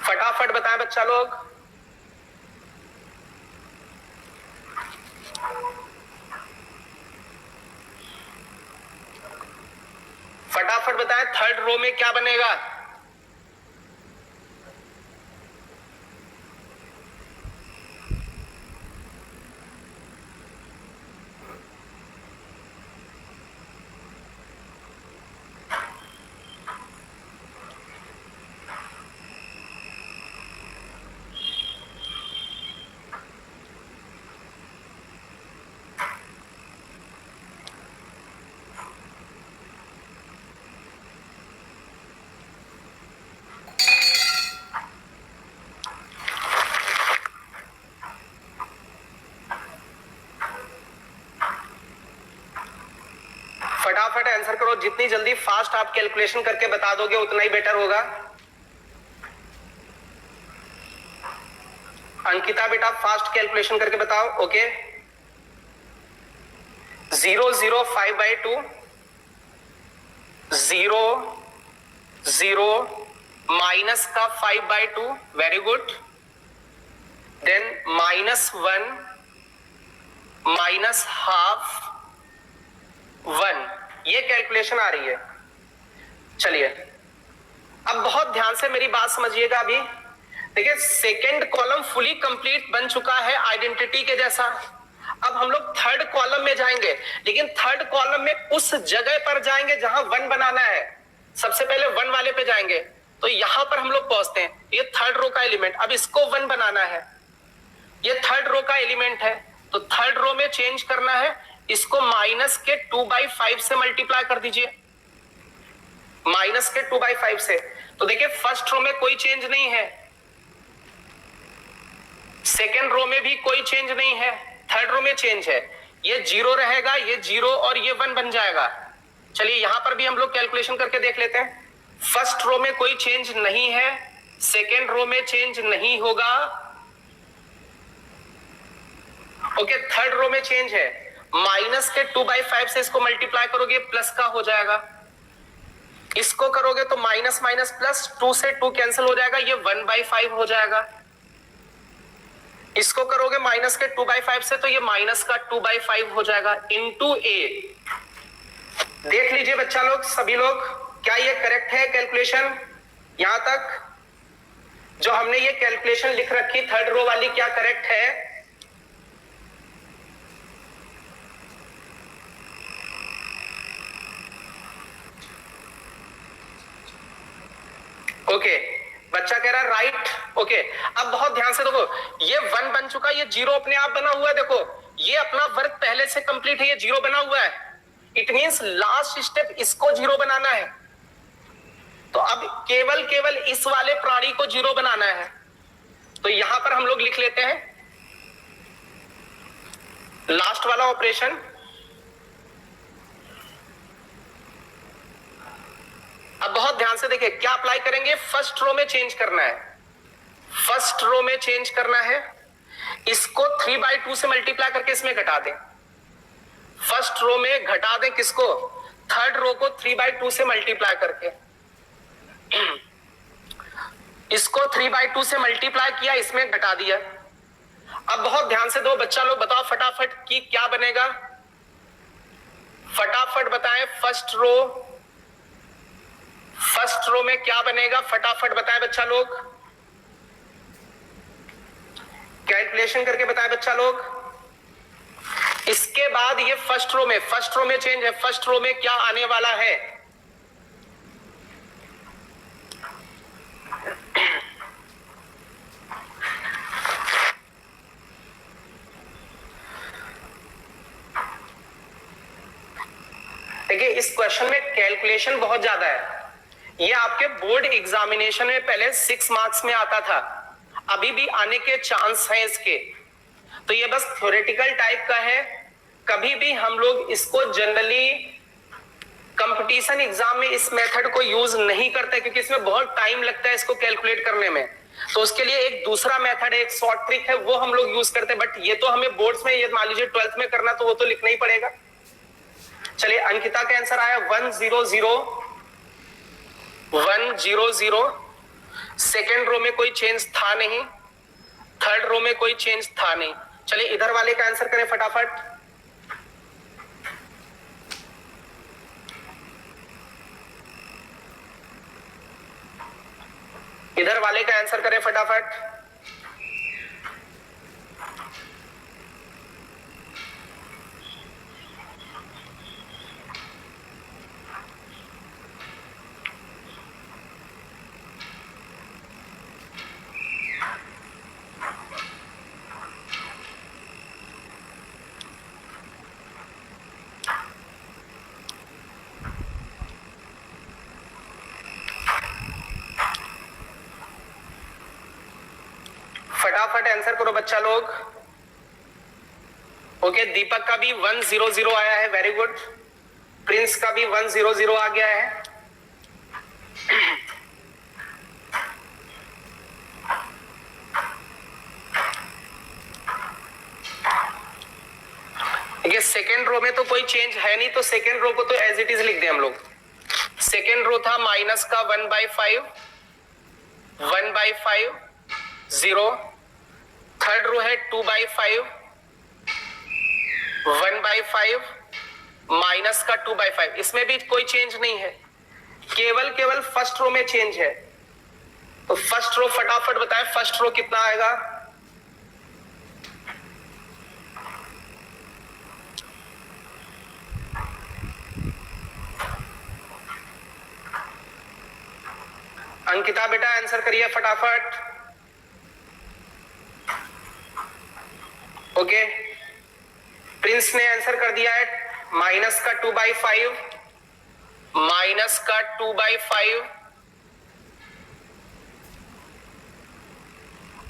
फटाफट बताएं बच्चा लोग। फटाफट बताएं, थर्ड रो में क्या बनेगा? फटाफट आंसर करो, जितनी जल्दी फास्ट आप कैलकुलेशन करके बता दोगे उतना ही बेटर होगा। अंकिता बेटा फास्ट कैलकुलेशन करके बताओ। ओके, 005/2, 0 माइनस का 5/2, वेरी गुड। देन -1 -½ 1, ये कैलकुलेशन आ रही है। चलिए अब बहुत ध्यान से मेरी बात समझिएगा। अभी देखिए सेकेंड कॉलम फुली कंप्लीट बन चुका है आइडेंटिटी के जैसा। अब हम लोग थर्ड कॉलम में जाएंगे, लेकिन थर्ड कॉलम में उस जगह पर जाएंगे जहां 1 बनाना है। सबसे पहले 1 वाले पे जाएंगे, तो यहां पर हम लोग पहुंचते हैं। ये थर्ड रो का एलिमेंट, अब इसको 1 बनाना है। ये थर्ड रो का एलिमेंट है, तो थर्ड रो में चेंज करना है। इसको माइनस के 2/5 से मल्टीप्लाई कर दीजिए, माइनस के 2/5 से। तो देखिए फर्स्ट रो में कोई चेंज नहीं है, सेकेंड रो में भी कोई चेंज नहीं है, थर्ड रो में चेंज है। ये 0 रहेगा, ये 0 और ये 1 बन जाएगा। चलिए यहां पर भी हम लोग कैलकुलेशन करके देख लेते हैं। फर्स्ट रो में कोई चेंज नहीं है, सेकेंड रो में चेंज नहीं होगा। ओके, थर्ड रो में चेंज है। माइनस के 2/5 से इसको मल्टीप्लाई करोगे प्लस का हो जाएगा। इसको करोगे तो माइनस माइनस प्लस, 2 से 2 कैंसिल हो जाएगा, ये 1/5 हो जाएगा। इसको करोगे माइनस के 2/5 से, तो ये माइनस का 2/5 हो जाएगा इंटू ए। देख लीजिए बच्चा लोग, सभी लोग, क्या ये करेक्ट है कैलकुलेशन? यहां तक जो हमने ये कैलकुलेशन लिख रखी थर्ड रो वाली, क्या करेक्ट है? ओके, बच्चा कह रहा है राइट। ओके, अब बहुत ध्यान से देखो, ये 1 बन चुका, ये 0 अपने आप बना हुआ है। देखो ये अपना वर्क पहले से कंप्लीट है, ये 0 बना हुआ है। इट मींस लास्ट स्टेप इसको 0 बनाना है। तो अब केवल इस वाले प्राणी को 0 बनाना है। तो यहां पर हम लोग लिख लेते हैं लास्ट वाला ऑपरेशन। अब बहुत ध्यान से देखिए, क्या अप्लाई करेंगे? फर्स्ट रो में चेंज करना है, फर्स्ट रो में चेंज करना है। इसको 3/2 से मल्टीप्लाई करके इसमें घटा दें। फर्स्ट रो में घटा दें किसको? थर्ड रो को 3/2 से मल्टीप्लाई करके। इसको 3/2 से मल्टीप्लाई किया, इसमें घटा दिया। अब बहुत ध्यान से दो बच्चा लोग, बताओ फटाफट कि क्या बनेगा। फटाफट बताएं, फर्स्ट रो में क्या बनेगा? फटाफट बताएं बच्चा लोग, कैलकुलेशन करके बताएं बच्चा लोग। इसके बाद ये फर्स्ट रो में चेंज है। फर्स्ट रो में क्या आने वाला है? देखिए इस क्वेश्चन में कैलकुलेशन बहुत ज्यादा है। ये आपके बोर्ड एग्जामिनेशन में पहले 6 मार्क्स में आता था, अभी भी आने के चांस हैं इसके। तो ये बस थ्योरेटिकल टाइप का है, कभी भी हम लोग इसको जनरली कंपटीशन एग्जाम में इस मेथड को यूज नहीं करते क्योंकि इसमें बहुत टाइम लगता है इसको कैलकुलेट करने में। तो उसके लिए एक दूसरा मेथड है, एक शॉर्ट ट्रिक है, वो हम लोग यूज करते हैं। बट ये तो हमें बोर्ड्स में, ये मान लीजिए 12th में करना, तो वो तो लिखना ही पड़ेगा। चलिए, अंकिता का आंसर आया 100। सेकेंड रो में कोई चेंज था नहीं, थर्ड रो में कोई चेंज था नहीं। चलिए इधर वाले का आंसर करें फटाफट। इधर वाले का आंसर करें फटाफट। फटाफट आंसर करो बच्चा लोग। ओके, दीपक का भी 100 आया है, वेरी गुड। प्रिंस का भी 100 आ गया है। देखिए सेकेंड रो में तो कोई चेंज है नहीं, तो सेकेंड रो को तो एज इट इज लिख दें हम लोग। सेकेंड रो था माइनस का 1/5 0। थर्ड रो है 2/5 1/5 माइनस का 2/5। इसमें भी कोई चेंज नहीं है, केवल फर्स्ट रो में चेंज है। तो फर्स्ट रो फटाफट बताएं, फर्स्ट रो कितना आएगा? अंकिता बेटा आंसर करिए फटाफट। ओके, प्रिंस ने आंसर कर दिया है माइनस का 2/5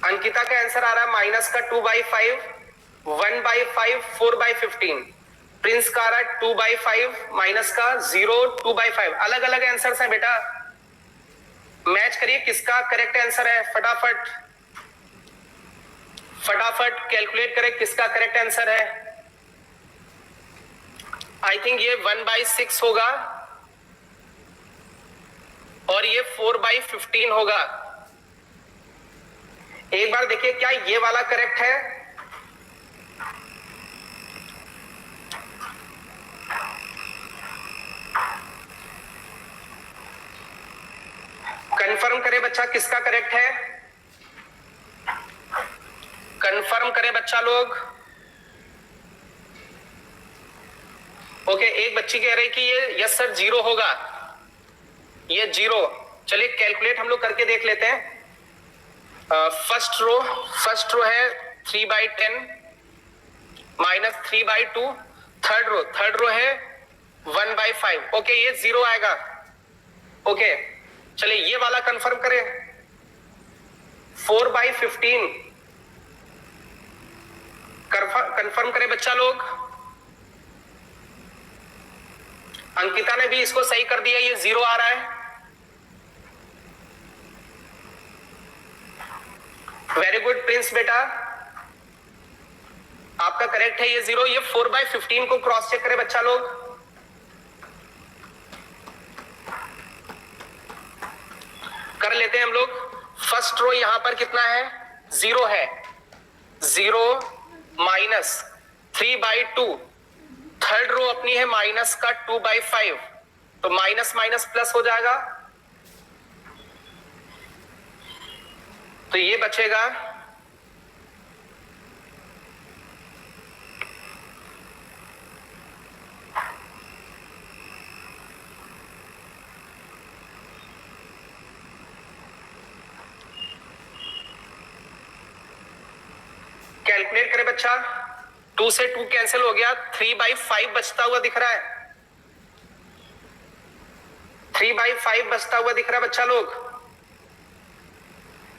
अंकिता का आंसर आ रहा है माइनस का 2/5 1/5 4/15। प्रिंस का आ रहा है 2/5 माइनस का 0 2/5। अलग अलग आंसर्स हैं बेटा, मैच करिए किसका करेक्ट आंसर है। फटाफट कैलकुलेट करें किसका करेक्ट आंसर है। आई थिंक ये 1/6 होगा और ये 4/15 होगा। एक बार देखिए क्या ये वाला करेक्ट है? कंफर्म करें बच्चा किसका करेक्ट है, कंफर्म करें बच्चा लोग। ओके, एक बच्ची कह रही कि ये यस सर 0 होगा, ये 0। चलिए कैलकुलेट हम लोग करके देख लेते हैं। फर्स्ट रो है 3/10 माइनस 3/2। थर्ड रो है 1/5। ओके, ये 0 आएगा। ओके, चलिए ये वाला कंफर्म करें। 4/15 कंफर्म करें बच्चा लोग। अंकिता ने भी इसको सही कर दिया, ये 0 आ रहा है। वेरी गुड प्रिंस बेटा, आपका करेक्ट है ये 0। ये 4/15 को क्रॉस चेक करें बच्चा लोग। कर लेते हैं हम लोग। फर्स्ट रो यहां पर कितना है, 0 है। 0 माइनस 3/2। थर्ड रो अपनी है माइनस का 2/5, तो माइनस माइनस प्लस हो जाएगा, तो ये बचेगा कैलकुलेट करें बच्चा। 2 से 2 कैंसिल हो गया, 3/5 बचता हुआ दिख रहा है। 3/5 बचता हुआ दिख रहा है बच्चा लोग।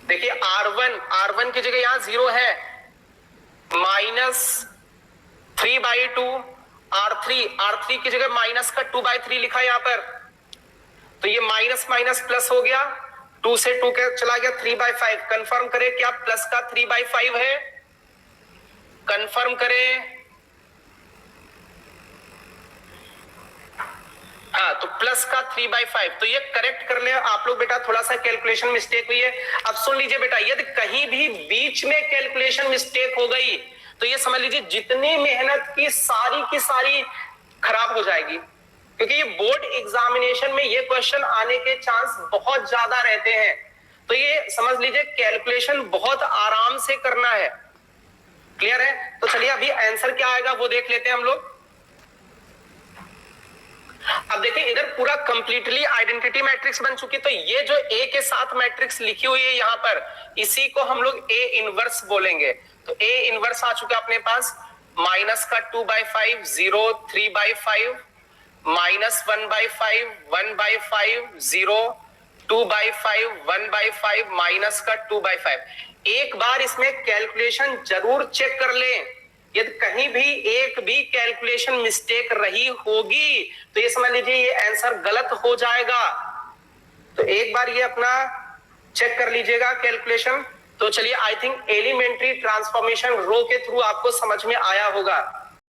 देखिए R1 की जगह यहां 0 है, माइनस 3/2 R3 की जगह माइनस का 2/3 लिखा यहां पर, तो ये माइनस माइनस प्लस हो गया, 2 से 2 के चला गया, 3/5। कंफर्म करें क्या प्लस का 3/5 है? कंफर्म करें। हाँ, तो प्लस का 3/5, तो ये करेक्ट कर ले आप लोग बेटा, थोड़ा सा कैलकुलेशन मिस्टेक हुई है। अब सुन लीजिए बेटा, यदि कहीं भी बीच में कैलकुलेशन मिस्टेक हो गई तो ये समझ लीजिए जितनी मेहनत की सारी खराब हो जाएगी, क्योंकि ये बोर्ड एग्जामिनेशन में ये क्वेश्चन आने के चांस बहुत ज्यादा रहते हैं। तो ये समझ लीजिए कैलकुलेशन बहुत आराम से करना है। क्लियर है? तो चलिए अभी आंसर क्या आएगा वो देख लेते हैं हम लोग। अब देखिए इधर पूरा कंप्लीटली आइडेंटिटी मैट्रिक्स बन चुकी, तो ये जो ए के साथ मैट्रिक्स लिखी हुई है यहां पर, इसी को हम लोग ए इनवर्स बोलेंगे। तो ए इनवर्स आ चुका अपने पास, माइनस का 2/5, 0, 3/5, माइनस 1/5, 1/5, 0, 2/5, 1/5, माइनस का 2/5। एक बार इसमें कैलकुलेशन जरूर चेक कर लें, यदि कहीं भी एक भी कैलकुलेशन मिस्टेक रही होगी तो ये समझ लीजिए ये आंसर गलत हो जाएगा। तो एक बार ये अपना चेक कर लीजिएगा कैलकुलेशन। तो चलिए आई थिंक एलिमेंट्री ट्रांसफॉर्मेशन रो के थ्रू आपको समझ में आया होगा।